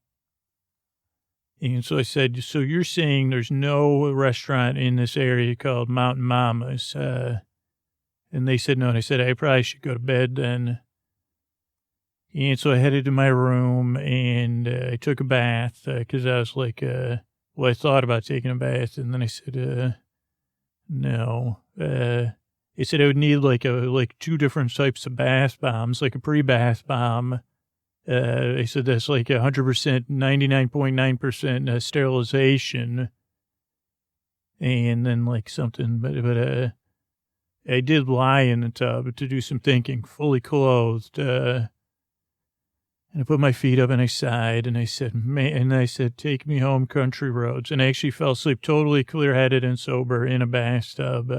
so I said, so you're saying there's no restaurant in this area called Mountain Mama's? And they said no. And I said, I probably should go to bed then. And so I headed to my room and I took a bath because I was like, well, I thought about taking a bath. And then I said, no. They said I would need like two different types of bath bombs, like a pre-bath bomb. They said that's like 100%, 99.9% sterilization. And then like something, but I did lie in the tub to do some thinking, fully clothed. And I put my feet up and I sighed and I said, take me home, country roads. And I actually fell asleep totally clear-headed and sober in a bathtub,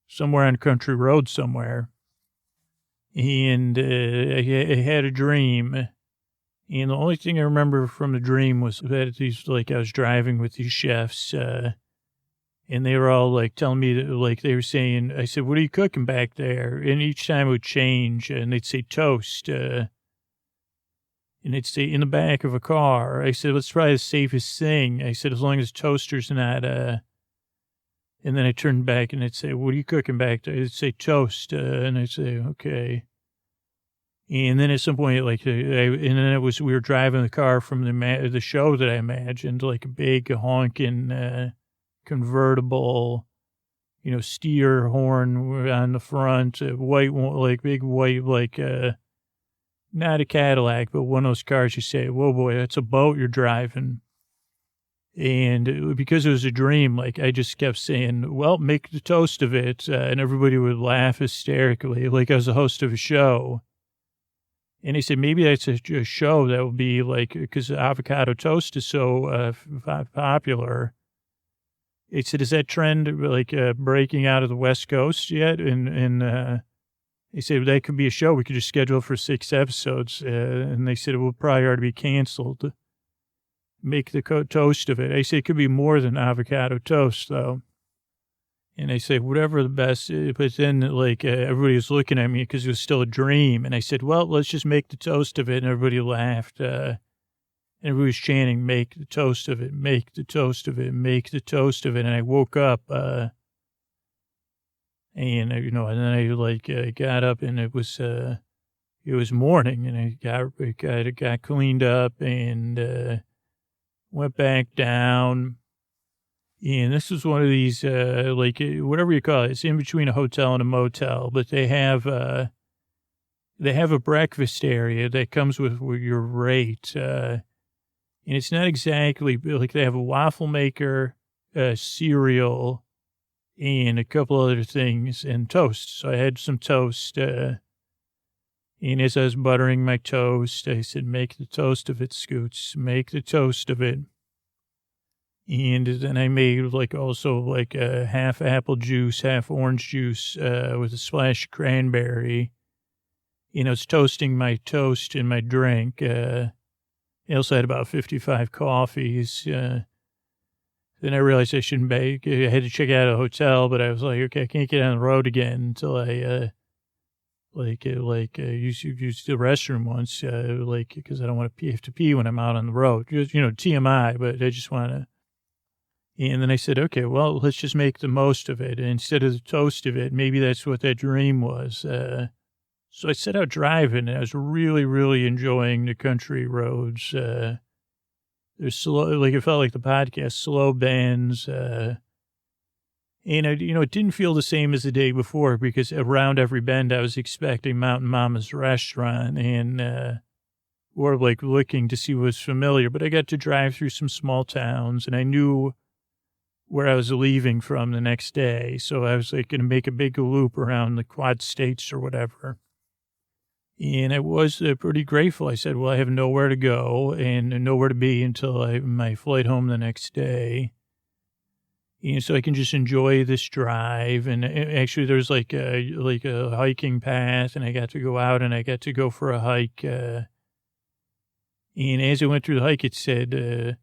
somewhere on country road somewhere. And I had a dream. And the only thing I remember from the dream was that I was driving with these chefs, and they were all like telling me that, like, they were saying, I said, what are you cooking back there? And each time it would change and they'd say toast, and they'd say in the back of a car. I said, that's probably the safest thing. I said, as long as toaster's not, and then I turned back and they'd say, what are you cooking back there? They'd say toast, and I'd say, okay. And then at some point, we were driving the car from the show that I imagined, like a big honking, convertible, steer horn on the front, white, like big white, like, not a Cadillac, but one of those cars you say, whoa, boy, that's a boat you're driving. And because it was a dream, like, I just kept saying, well, make the toast of it. And everybody would laugh hysterically, like I was a host of a show. And he said, maybe that's a show that will be like, because avocado toast is so popular. He said, is that trend like breaking out of the West Coast yet? And he said, that could be a show. We could just schedule for 6 episodes. And they said, it will probably already be canceled. Make the toast of it. I say it could be more than avocado toast, though. And I say, whatever the best, but then, like, everybody was looking at me because it was still a dream. And I said, well, let's just make the toast of it. And everybody laughed. And everybody was chanting, make the toast of it, make the toast of it, make the toast of it. And I woke up, and then I got up and it was morning and I got cleaned up and, went back down. And this was one of these, whatever you call it. It's in between a hotel and a motel, but they have a breakfast area that comes with your rate. And it's not exactly like they have a waffle maker, cereal, and a couple other things and toast. So I had some toast, and as I was buttering my toast, I said, make the toast of it, Scoots. Make the toast of it. And then I made half apple juice, half orange juice with a splash of cranberry. I was toasting my toast and my drink. I also had about 55 coffees. Then I realized I shouldn't bake. I had to check out a hotel, but I was like, okay, I can't get on the road again until I use the restroom once, because I don't want to have to pee when I'm out on the road. Just, TMI, but I just want to. And then I said, okay, well, let's just make the most of it. And instead of the toast of it, maybe that's what that dream was. So I set out driving, and I was really, really enjoying the country roads. There's slow, it felt like the podcast, slow bends, and it didn't feel the same as the day before because around every bend I was expecting Mountain Mama's restaurant and or looking to see what was familiar. But I got to drive through some small towns and I knew where I was leaving from the next day. So I was going to make a big loop around the Quad States or whatever. And I was pretty grateful. I said, well, I have nowhere to go and nowhere to be until my flight home the next day. And so I can just enjoy this drive. And actually there's like a hiking path and I got to go out and I got to go for a hike. And as I went through the hike, it said, there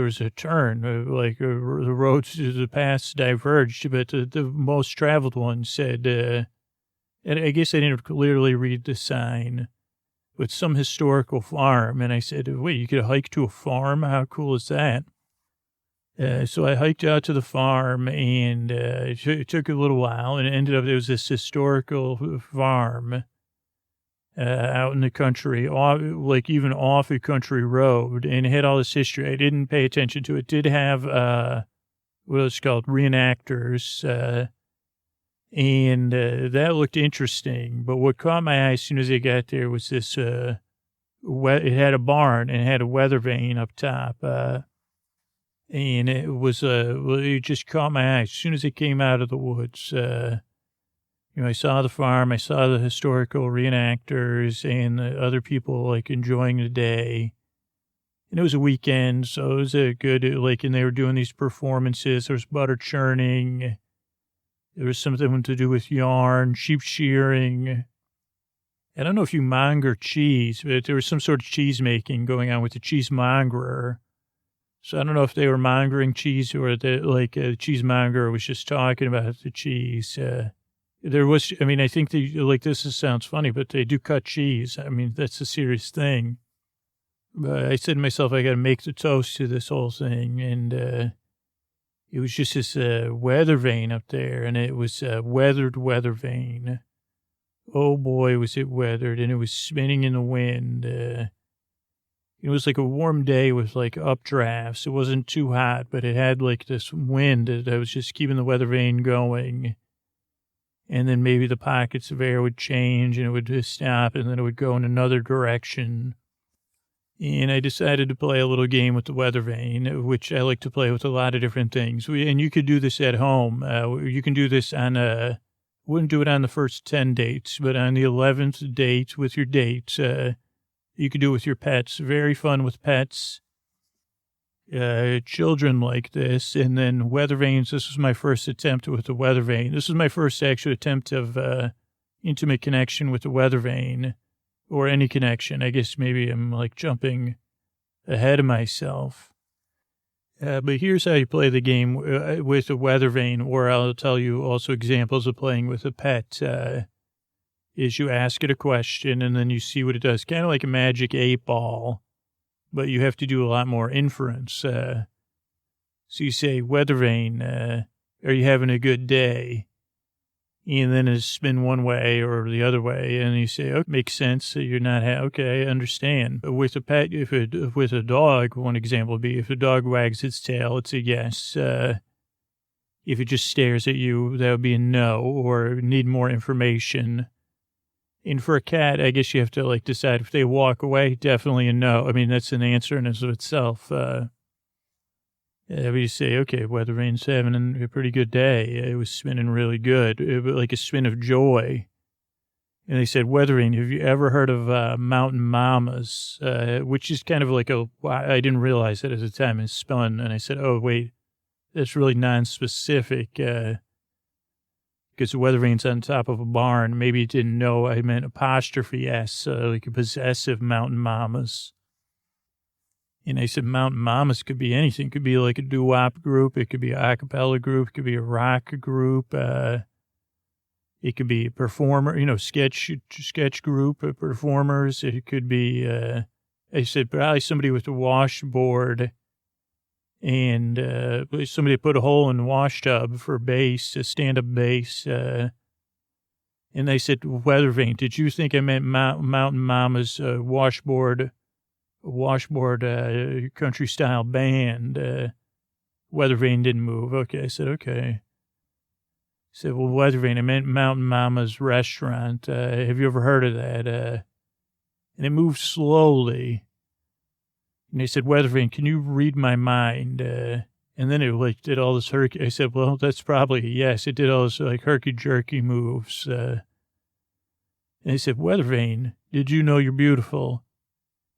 was a turn, the roads, the paths diverged, but the most traveled one said, And I guess I didn't clearly read the sign, but some historical farm. And I said, wait, you could hike to a farm? How cool is that? So I hiked out to the farm, and it took a little while, and it ended up, there was this historical farm out in the country, like even off a country road, and it had all this history. I didn't pay attention to it. It did have, what it's called, reenactors, and that looked interesting. But what caught my eye as soon as I got there was this, it had a barn, and it had a weather vane up top, and it was, it just caught my eye as soon as it came out of the woods. I saw the farm, I saw the historical reenactors and the other people like enjoying the day. And it was a weekend, so it was a good, like, and they were doing these performances. There was butter churning. There was something to do with yarn, sheep shearing. I don't know if you monger cheese, but there was some sort of cheese making going on with the cheesemonger. So I don't know if they were mongering cheese or the cheesemonger was just talking about the cheese. There was, I mean, I think sounds funny, but they do cut cheese. I mean, that's a serious thing. But I said to myself, I got to make the toast to this whole thing. And it was just this weather vane up there, and it was weathered weather vane. Oh boy, was it weathered, and it was spinning in the wind. It was like a warm day with like updrafts. It wasn't too hot, but it had like this wind that was just keeping the weather vane going. And then maybe the pockets of air would change and it would just stop, and then it would go in another direction. And I decided to play a little game with the weather vane, which I like to play with a lot of different things. And you could do this at home. You can do this on wouldn't do it on the first 10 dates, but on the 11th date with your dates, you could do it with your pets. Very fun with pets. Children like this. And then weather vanes. This was my first attempt with the weather vane. This was my first actual attempt of intimate connection with the weather vane, or any connection. I guess maybe I'm like jumping ahead of myself. But here's how you play the game with a weather vane, or I'll tell you also examples of playing with a pet. Is you ask it a question and then you see what it does. Kind of like a magic 8-ball, but you have to do a lot more inference. So you say, weather vane, are you having a good day? And then it spin one way or the other way, and you say, "Okay, makes sense." So you're not okay, I understand. But with a pet, with a dog, one example would be if a dog wags its tail, it's a yes. If it just stares at you, that would be a no, or need more information. And for a cat, I guess you have to like decide if they walk away, definitely a no. I mean, that's an answer in of itself. We say, okay, weather vane's having a pretty good day. It was spinning really good. It was like a spin of joy. And they said, weather vane, have you ever heard of mountain mamas? Which is kind of like I didn't realize that at the time. It spun. And I said, oh, wait, that's really non-specific. Because the weather vane's on top of a barn. Maybe it didn't know I meant apostrophe S, like a possessive mountain mamas. And I said, mountain mamas could be anything. It could be like a doo-wop group. It could be an a cappella group. It could be a rock group. It could be a performer, sketch group of performers. It could be, I said, probably somebody with a washboard and somebody put a hole in the wash tub for bass, a stand-up bass. And they said, weather vane, did you think I meant mountain mamas washboard country style band? Weather vane didn't move. Okay. I said, okay. I said, well, weather vane, I meant Mountain Mama's restaurant. Have you ever heard of that? And it moved slowly. And they said, weather vane, can you read my mind? And then it like did all this I said, well, that's probably a yes. It did all this like herky jerky moves. And they said, weather vane, did you know you're beautiful?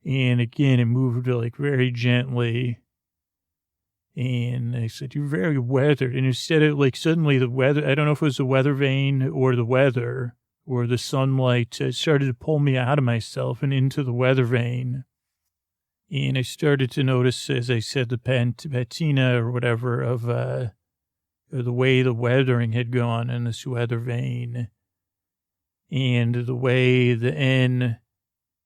And again, it moved like very gently. And I said, you're very weathered. And instead of like suddenly the weather, I don't know if it was the weather vane or the weather or the sunlight, started to pull me out of myself and into the weather vane. And I started to notice, as I said, the patina or whatever of the way the weathering had gone in this weather vane. And the way the N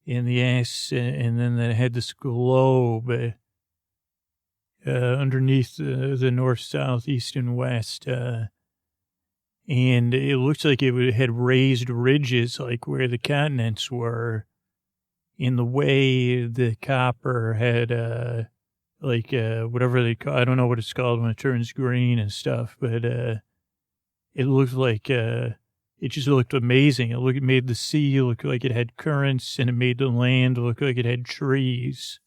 and the S, and then it had this globe underneath the north, south, east, and west. And it looks like had raised ridges, like where the continents were. In the way the copper had, whatever they call, I don't know what it's called when it turns green and stuff, but it looked like, it just looked amazing. It made the sea look like it had currents, and it made the land look like it had trees.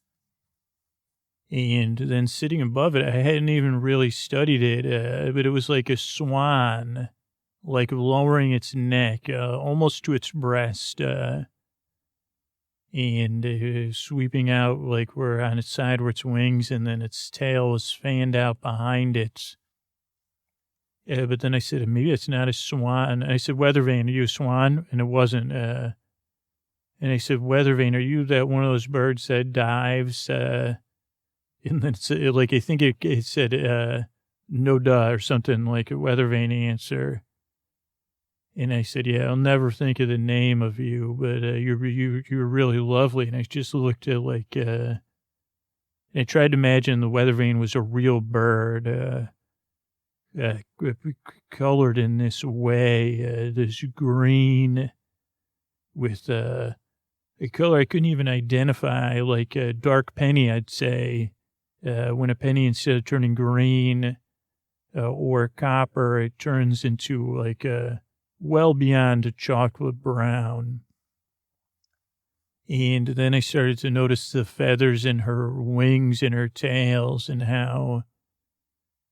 And then sitting above it, I hadn't even really studied it, but it was like a swan, like lowering its neck almost to its breast, and sweeping out like where on its side where its wings, and then its tail was fanned out behind it. But then I said, maybe it's not a swan. I said, Weathervane, are you a swan? And it wasn't. And I said, Weathervane, are you that one of those birds that dives? And then like, I think it said, no duh, or something like a Weathervane answer. And I said, yeah, I'll never think of the name of you, but you're really lovely. And I just looked at like, I tried to imagine the Weathervane was a real bird, colored in this way, this green with a color I couldn't even identify, like a dark penny, I'd say. When a penny, instead of turning green or copper, it turns into like well beyond a chocolate brown. And then I started to notice the feathers in her wings and her tails, and how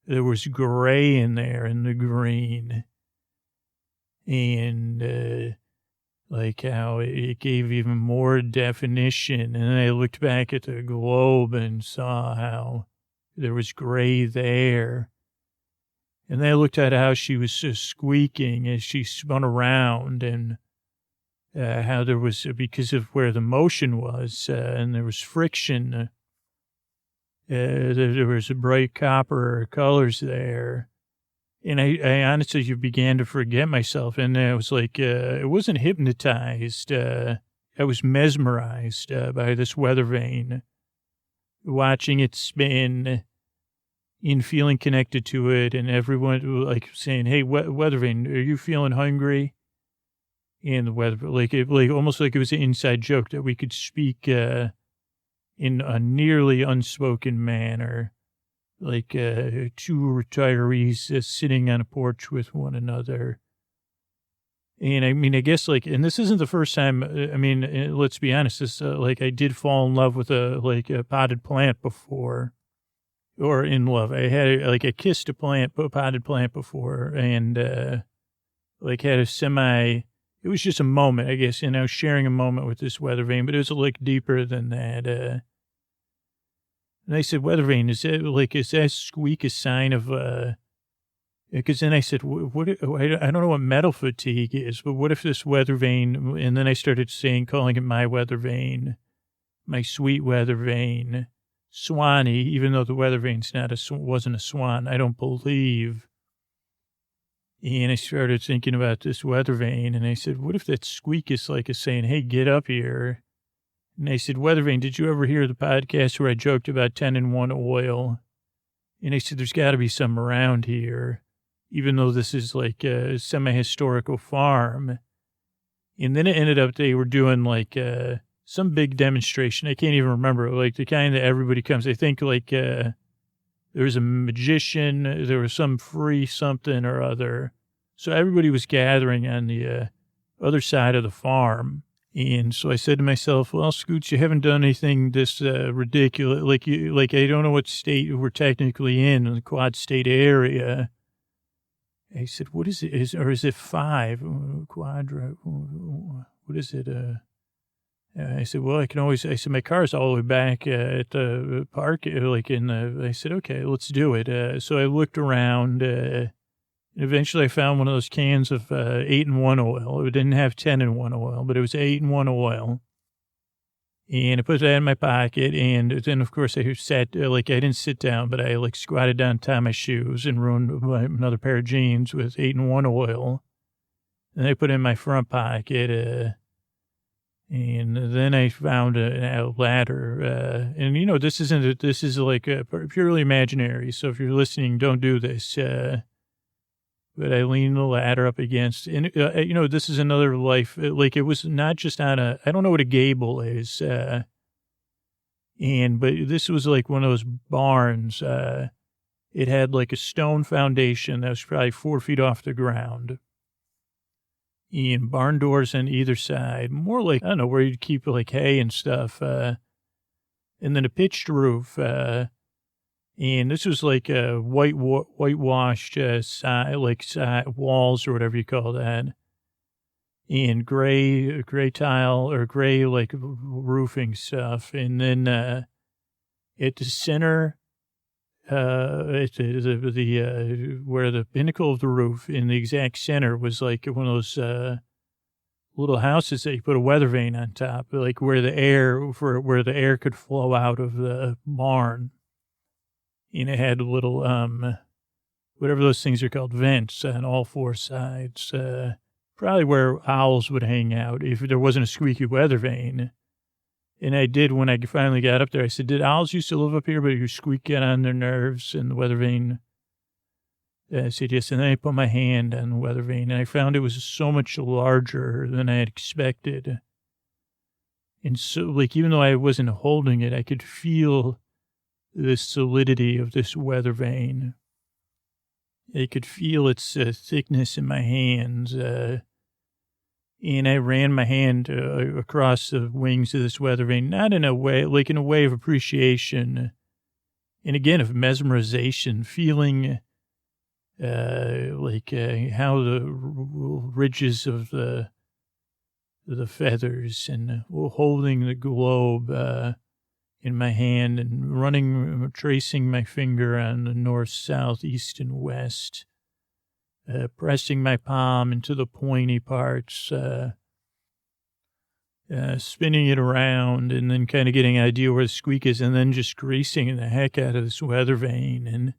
there was gray in there in the green. And like how it gave even more definition. And then I looked back at the globe and saw how there was gray there. And then I looked at how she was squeaking as she spun around, and how there was, because of where the motion was, and there was friction, there was bright copper colors there. And I honestly began to forget myself. And I was like, it wasn't hypnotized. I was mesmerized by this Weathervane, watching it spin and feeling connected to it. And everyone like saying, hey, Weathervane, are you feeling hungry? And the weather, like almost like it was an inside joke that we could speak in a nearly unspoken manner. Like two retirees sitting on a porch with one another. And I mean, I guess like, and this isn't the first time, I mean, let's be honest, this, like I did fall in love with a potted plant before, or in love. I kissed a potted plant before, and like had a it was just a moment, I guess, and I was sharing a moment with this Weathervane, but it was like deeper than that. And I said, Weathervane, is that squeak a sign of, because then I said, what, I don't know what metal fatigue is, but what if this Weathervane, and then I started calling it my Weathervane, my sweet Weathervane, Swanee, even though the Weathervane's wasn't a swan, I don't believe. And I started thinking about this Weathervane, and I said, what if that squeak is like a saying, hey, get up here. And I said, Weathervane, did you ever hear the podcast where I joked about 10-in-1 oil? And I said, there's got to be some around here, even though this is like a semi-historical farm. And then it ended up they were doing like some big demonstration. I can't even remember, like the kind that everybody comes. I think like there was a magician, there was some free something or other. So everybody was gathering on the other side of the farm. And so I said to myself, well, Scoots, you haven't done anything this ridiculous. Like I don't know what state we're technically in the Quad State area. I said, what is it? Is it 5? Quadra? What is it? I said, well, I said, my car's all the way back at the park, I said, okay, let's do it. So I looked around. Eventually, I found one of those cans of 8-in-1 oil. It didn't have 10-in-1 oil, but it was 8-in-1 oil. And I put that in my pocket. And then, of course, I sat, I didn't sit down, but I squatted down, tied my shoes, and ruined another pair of jeans with 8-in-1 oil. And I put it in my front pocket, and then I found a ladder. And, you know, this is like purely imaginary. So if you're listening, don't do this. But I leaned the ladder up against, and, you know, this is another life. Like, it was not just on I don't know what a gable is. But this was like one of those barns. It had like a stone foundation that was probably 4 feet off the ground. And barn doors on either side, more like, I don't know, where you'd keep like hay and stuff. And then a pitched roof. And this was like a whitewashed walls or whatever you call that. And gray tile or gray like roofing stuff. And then at the center, where the pinnacle of the roof in the exact center was like one of those little houses that you put a weather vane on top, like where the air could flow out of the barn. And it had little whatever those things are called, vents on all four sides. Probably where owls would hang out if there wasn't a squeaky weather vane. And I did, when I finally got up there, I said, did owls used to live up here, but your squeak got on their nerves? And the weather vane said yes. And then I put my hand on the weather vane, and I found it was so much larger than I had expected. And so, like, even though I wasn't holding it, I could feel the solidity of this weather vane. I could feel its thickness in my hands. And I ran my hand across the wings of this weather vane, not in a way, like in a way of appreciation, and again of mesmerization, feeling how the ridges of the feathers, and holding the globe in my hand and tracing my finger on the north, south, east, and west. Pressing my palm into the pointy parts, spinning it around, and then kind of getting an idea where the squeak is, and then just greasing the heck out of this weather vane,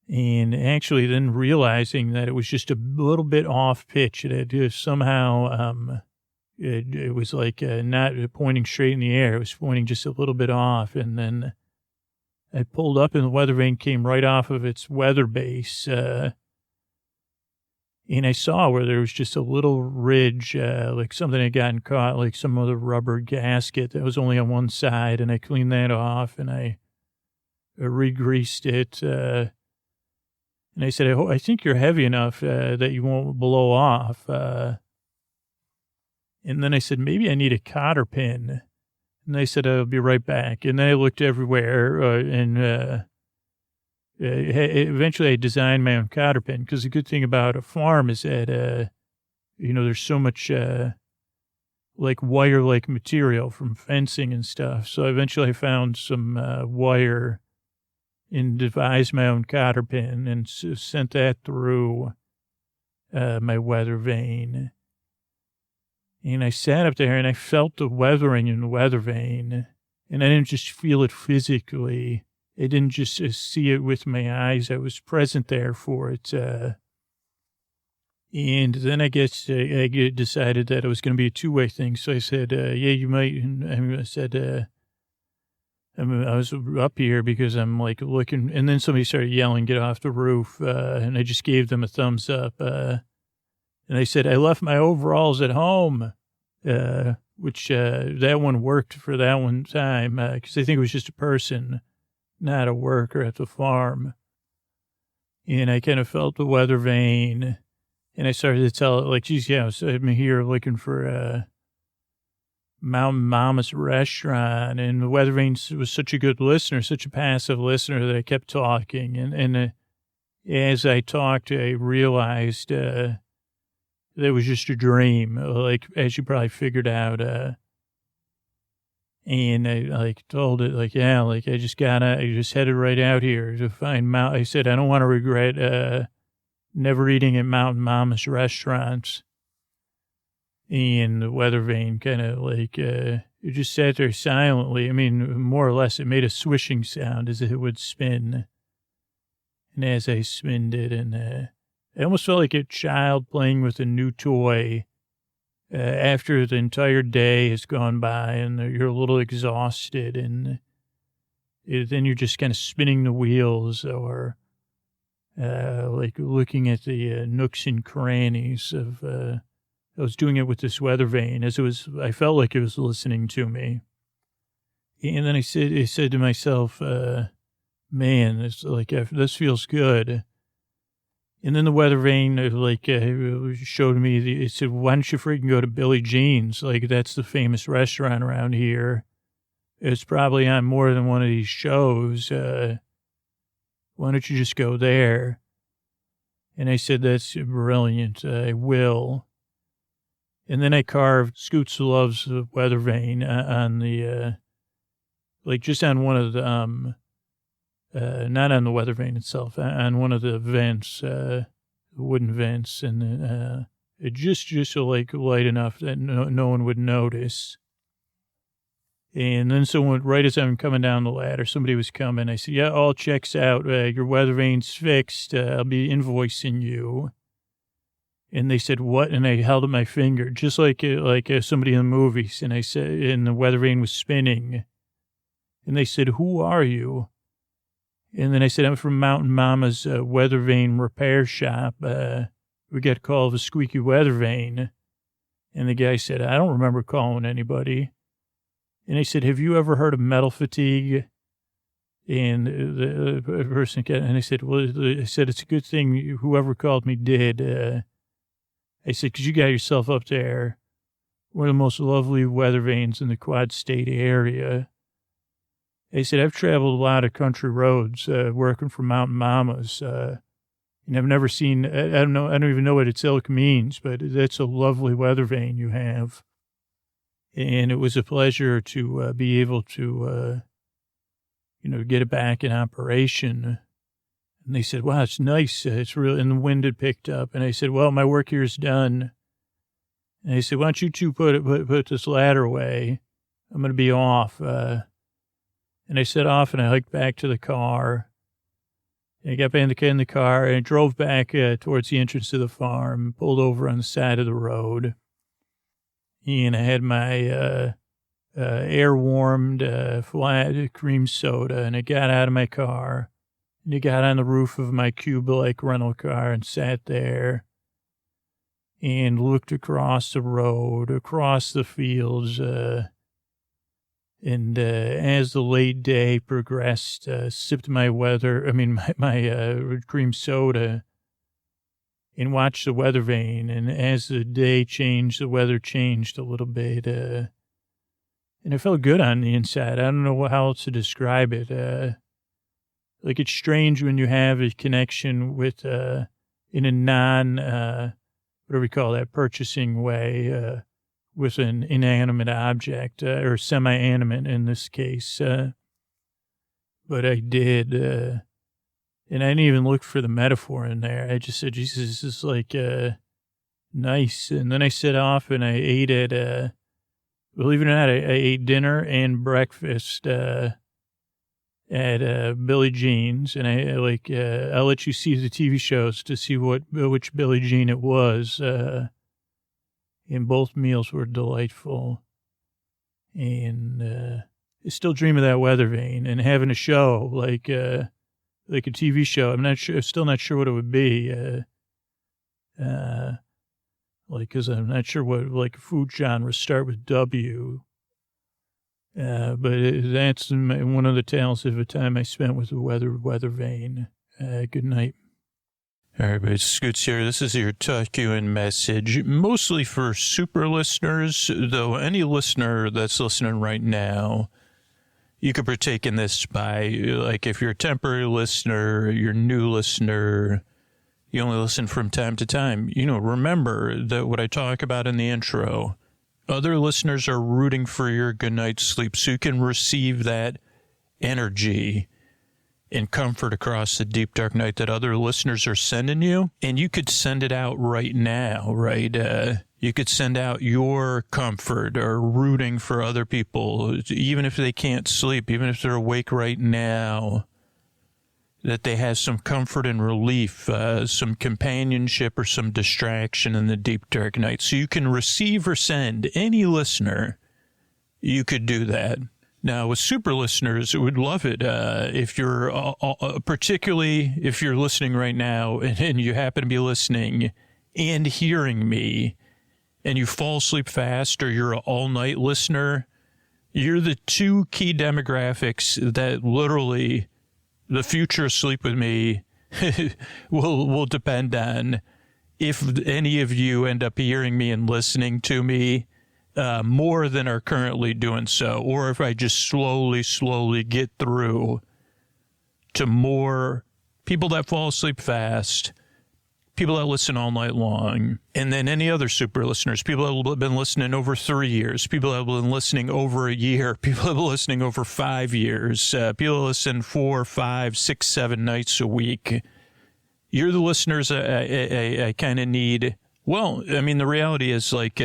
and actually then realizing that it was just a little bit off pitch. It had somehow, it was like not pointing straight in the air. It was pointing just a little bit off, and then I pulled up, and the weather vane came right off of its weather base, and I saw where there was just a little ridge, like something had gotten caught, like some other rubber gasket that was only on one side. And I cleaned that off, and I re-greased it. And I said, I think you're heavy enough that you won't blow off. And then I said, maybe I need a cotter pin. And they said, I'll be right back. And then I looked everywhere, eventually I designed my own cotter pin, because the good thing about a farm is that, there's so much, like wire-like material from fencing and stuff. So eventually I found some wire and devised my own cotter pin and sent that through my weather vane. And I sat up there and I felt the weathering in the weather vane, and I didn't just feel it physically. I didn't just see it with my eyes. I was present there for it. And then I guess I decided that it was going to be a two-way thing. So I said, yeah, you might. And I said, I was up here because I'm like looking. And then somebody started yelling, get off the roof. And I just gave them a thumbs up. And I said, I left my overalls at home, which that one worked for that one time, because I think it was just a person, not a worker at the farm. And I kind of felt the weather vane, and I started to tell it, like, geez, yeah, so I'm here looking for Mountain Mama's restaurant. And the weather vane was such a good listener, such a passive listener, that I kept talking. And as I talked, I realized that it was just a dream, like, as you probably figured out. And I like told it, like, yeah, like I just headed right out here to find I said, I don't want to regret never eating at Mountain Mama's restaurants. And the weather vane kind of like, it just sat there silently. I mean, more or less, it made a swishing sound as it would spin. And as I spinned it, and I almost felt like a child playing with a new toy after the entire day has gone by and you're a little exhausted and then you're just kind of spinning the wheels or like looking at the nooks and crannies of, I was doing it with this Weathervane I felt like it was listening to me. And then I said to myself, man, it's like, this feels good. And then the Weathervane, showed me, it said, why don't you freaking go to Billie Jean's? Like, that's the famous restaurant around here. It's probably on more than one of these shows. Why don't you just go there? And I said, that's brilliant. I will. And then I carved Scoots Loves Weathervane on the, just on one of the, not on the Weathervane itself, on one of the vents, wooden vents, and it just light enough that no one would notice. And then someone, right as I'm coming down the ladder, somebody was coming. I said, yeah, all checks out. Your Weathervane's fixed. I'll be invoicing you. And they said, what? And I held up my finger, just like somebody in the movies. And I said, and the Weathervane was spinning. And they said, who are you? And then I said, I'm from Mountain Mama's Weathervane repair shop. We got a call of a squeaky Weathervane. And the guy said, I don't remember calling anybody. And I said, have you ever heard of metal fatigue? And the person, and I said, it's a good thing whoever called me did. I said, because you got yourself up there. One of the most lovely Weathervanes in the Quad State area. I said, I've traveled a lot of country roads working for Mountain Mamas. And I've never seen, I don't even know what its ilk means, but that's a lovely Weathervane you have. And it was a pleasure to be able to, get it back in operation. And they said, wow, it's nice. It's real. And the wind had picked up. And I said, well, my work here is done. And they said, why don't you two put this ladder away? I'm going to be off. And I set off and I hiked back to the car. And I got back in the car and I drove back towards the entrance to the farm, pulled over on the side of the road. And I had my air-warmed flat cream soda, and I got out of my car, and I got on the roof of my cube-like rental car and sat there and looked across the road, across the fields, and as the late day progressed, sipped my cream soda, and watched the Weathervane. And as the day changed, the weather changed a little bit. And it felt good on the inside. I don't know how else to describe it. It's strange when you have a connection with, in a whatever we call that, purchasing way, with an inanimate object, or semi-animate in this case. But I did, and I didn't even look for the metaphor in there. I just said, Jesus, this is nice. And then I set off and I ate at, believe it or not, I ate dinner and breakfast at Billie Jean's. And I'll let you see the TV shows to see which Billie Jean it was. And both meals were delightful. And I still dream of that Weathervane and having a show like a TV show. Still not sure what it would be. Cause I'm not sure what food genres start with W. But that's one of the tales of a time I spent with the Weathervane. Good night. All right, but Scoots here. This is your tuck-you-in message, mostly for super listeners, though any listener that's listening right now, you could partake in this by, if you're a temporary listener, you're a new listener, you only listen from time to time. Remember that what I talk about in the intro, other listeners are rooting for your good night's sleep so you can receive that energy and comfort across the deep, dark night that other listeners are sending you. And you could send it out right now, right? You could send out your comfort or rooting for other people, even if they can't sleep, even if they're awake right now. that they have some comfort and relief, some companionship or some distraction in the deep, dark night. So you can receive or send any listener. You could do that. Now, with super listeners, would love it if you're, particularly if you're listening right now and you happen to be listening and hearing me and you fall asleep fast or you're an all-night listener, you're the two key demographics that literally the future of Sleep With Me will depend on if any of you end up hearing me and listening to me more than are currently doing so, or if I just slowly get through to more people that fall asleep fast, people that listen all night long, and then any other super listeners, people that have been listening over 3 years, people that have been listening over a year, people that have been listening over 5 years, people that listen 4, 5, 6, 7 nights a week. You're the listeners I kind of need. Well, I mean, the reality is, like,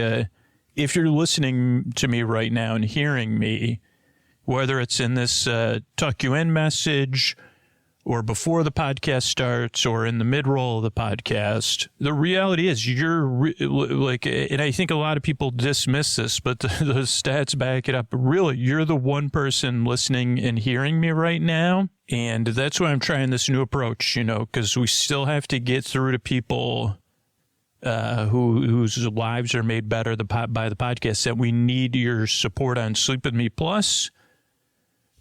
if you're listening to me right now and hearing me, whether it's in this tuck you in message or before the podcast starts or in the mid-roll of the podcast, the reality is you're like, and I think a lot of people dismiss this, but the stats back it up. Really, you're the one person listening and hearing me right now. And that's why I'm trying this new approach, you know, because we still have to get through to people whose lives are made better by the podcast, that we need your support on Sleep With Me Plus.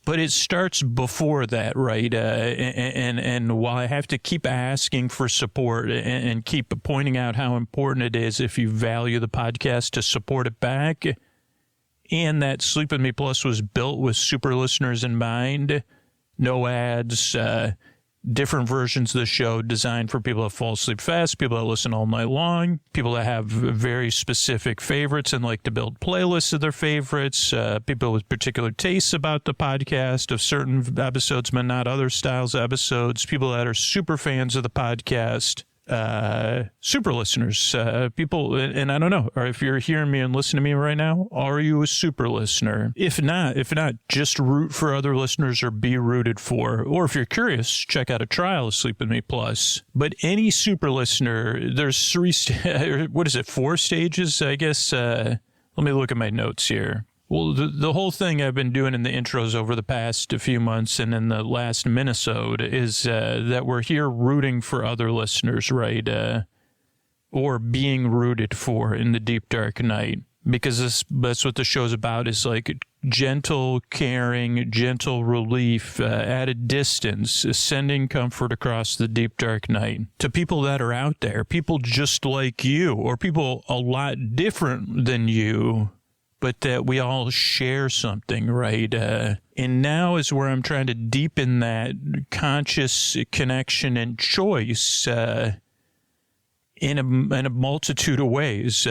But it starts before that, right? And while I have to keep asking for support and keep pointing out how important it is if you value the podcast to support it back, and that Sleep With Me Plus was built with super listeners in mind, no ads, different versions of the show designed for people that fall asleep fast, people that listen all night long, people that have very specific favorites and like to build playlists of their favorites, people with particular tastes about the podcast of certain episodes but not other styles of episodes, people that are super fans of the podcast, super listeners, people, and I don't know, or if you're hearing me and listening to me right now, are you a super listener? If not, just root for other listeners or be rooted for. Or if you're curious, check out a trial of Sleep With Me Plus. But any super listener, there's 4 stages, I guess. Let me look at my notes here. Well, the whole thing I've been doing in the intros over the past few months and in the last minisode is that we're here rooting for other listeners, right? Or being rooted for in the deep, dark night. Because that's what the show's about, is like gentle caring, gentle relief at a distance, sending comfort across the deep, dark night to people that are out there, people just like you, or people a lot different than you, but that we all share something, right? And now is where I'm trying to deepen that conscious connection and choice in a multitude of ways.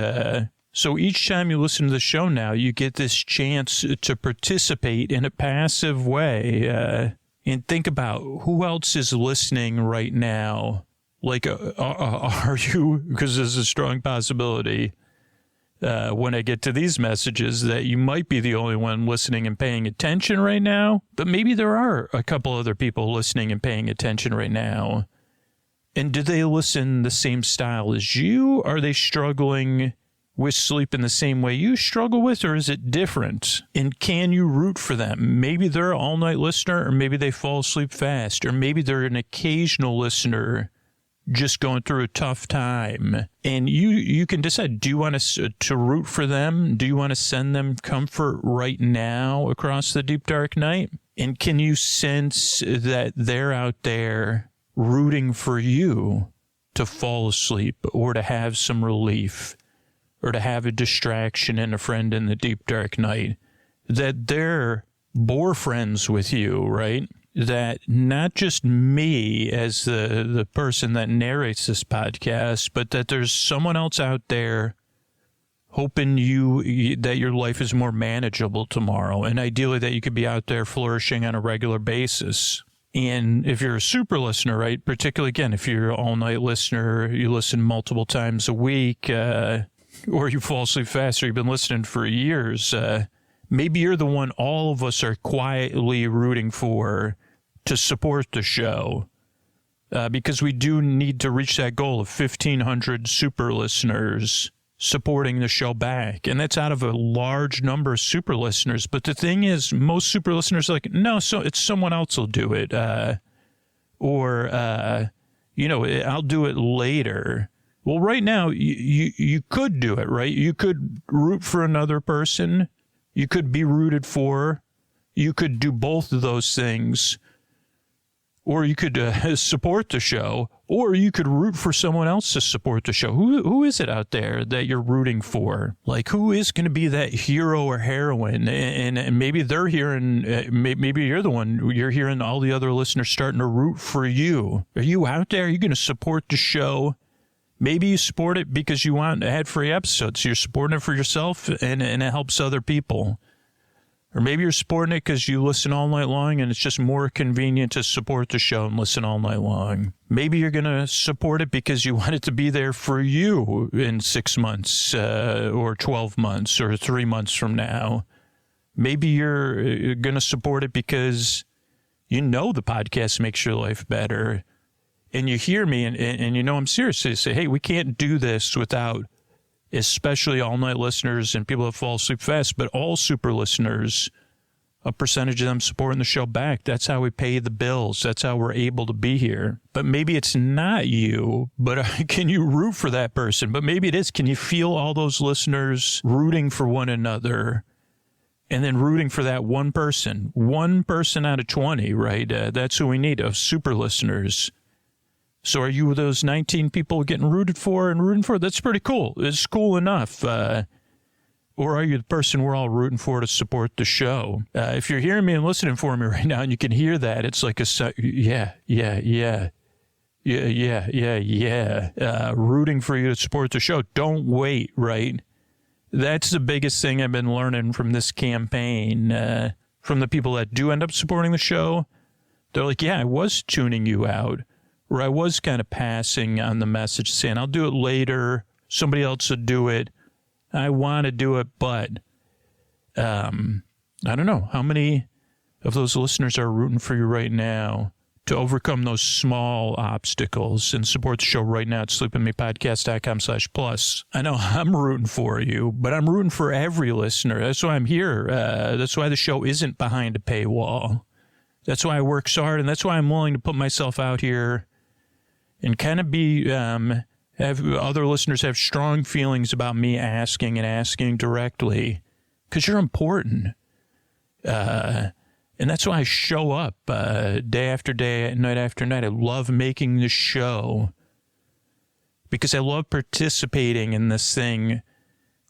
So each time you listen to the show now, you get this chance to participate in a passive way and think about who else is listening right now. Like, are you, because there's a strong possibility when I get to these messages that you might be the only one listening and paying attention right now, but maybe there are a couple other people listening and paying attention right now. And do they listen the same style as you? Are they struggling with sleep in the same way you struggle with, or is it different? And can you root for them? Maybe they're an all-night listener, or maybe they fall asleep fast, or maybe they're an occasional listener just going through a tough time. And you can decide, do you want to root for them? Do you want to send them comfort right now across the deep, dark night? And can you sense that they're out there rooting for you to fall asleep, or to have some relief, or to have a distraction and a friend in the deep, dark night? That they're bore friends with you, right? That not just me as the person that narrates this podcast, but that there's someone else out there hoping that your life is more manageable tomorrow, and ideally that you could be out there flourishing on a regular basis. And if you're a super listener, right, particularly, again, if you're an all-night listener, you listen multiple times a week, or you fall asleep fast, or you've been listening for years, maybe you're the one all of us are quietly rooting for to support the show. because we do need to reach that goal of 1,500 super listeners supporting the show back. And that's out of a large number of super listeners. But the thing is, most super listeners are like, no, so it's someone else will do it. I'll do it later. Well, right now, you could do it, right? You could root for another person. You could be rooted for. You could do both of those things. Or you could support the show, or you could root for someone else to support the show. Who is it out there that you're rooting for? Like, who is going to be that hero or heroine? And maybe they're hearing, maybe you're the one, you're hearing all the other listeners starting to root for you. Are you out there? Are you going to support the show? Maybe you support it because you want ad-free episodes. You're supporting it for yourself, and it helps other people. Or maybe you're supporting it because you listen all night long and it's just more convenient to support the show and listen all night long. Maybe you're going to support it because you want it to be there for you in 6 months or 12 months or 3 months from now. Maybe you're going to support it because you know the podcast makes your life better. And you hear me and you know I'm serious. You say, hey, we can't do this without especially all-night listeners and people that fall asleep fast, but all super listeners, a percentage of them supporting the show back. That's how we pay the bills. That's how we're able to be here. But maybe it's not you, but can you root for that person? But maybe it is. Can you feel all those listeners rooting for one another and then rooting for that one person out of 20, right? That's who we need, of super listeners. So are you those 19 people getting rooted for and rooting for? That's pretty cool. It's cool enough. Or are you the person we're all rooting for to support the show? If you're hearing me and listening for me right now and you can hear that, it's like yeah. Rooting for you to support the show. Don't wait, right? That's the biggest thing I've been learning from this campaign. From the people that do end up supporting the show. They're like, yeah, I was tuning you out. Or I was kind of passing on the message saying, I'll do it later. Somebody else would do it. I want to do it, but I don't know. How many of those listeners are rooting for you right now to overcome those small obstacles and support the show right now at sleepwithmepodcast.com/plus? I know I'm rooting for you, but I'm rooting for every listener. That's why I'm here. That's why the show isn't behind a paywall. That's why I work so hard, and that's why I'm willing to put myself out here and kind of be, have other listeners have strong feelings about me asking directly, because you're important. And that's why I show up day after day, night after night. I love making the show because I love participating in this thing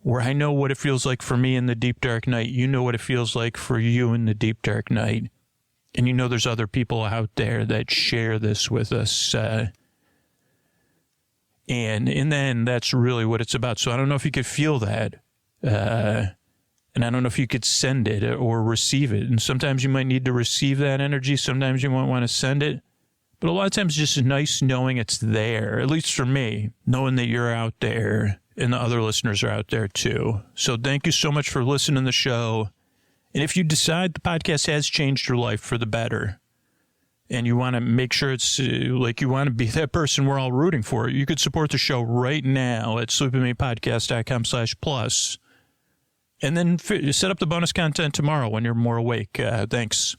where I know what it feels like for me in the deep, dark night. You know what it feels like for you in the deep, dark night. And you know there's other people out there that share this with us. And in the end, that's really what it's about. So I don't know if you could feel that. And I don't know if you could send it or receive it. And sometimes you might need to receive that energy. Sometimes you might want to send it. But a lot of times it's just nice knowing it's there, at least for me, knowing that you're out there and the other listeners are out there too. So thank you so much for listening to the show. And if you decide the podcast has changed your life for the better, and you want to make sure it's like you want to be that person we're all rooting for, you could support the show right now at sleepwithmepodcast.com/plus. And then set up the bonus content tomorrow when you're more awake. Thanks.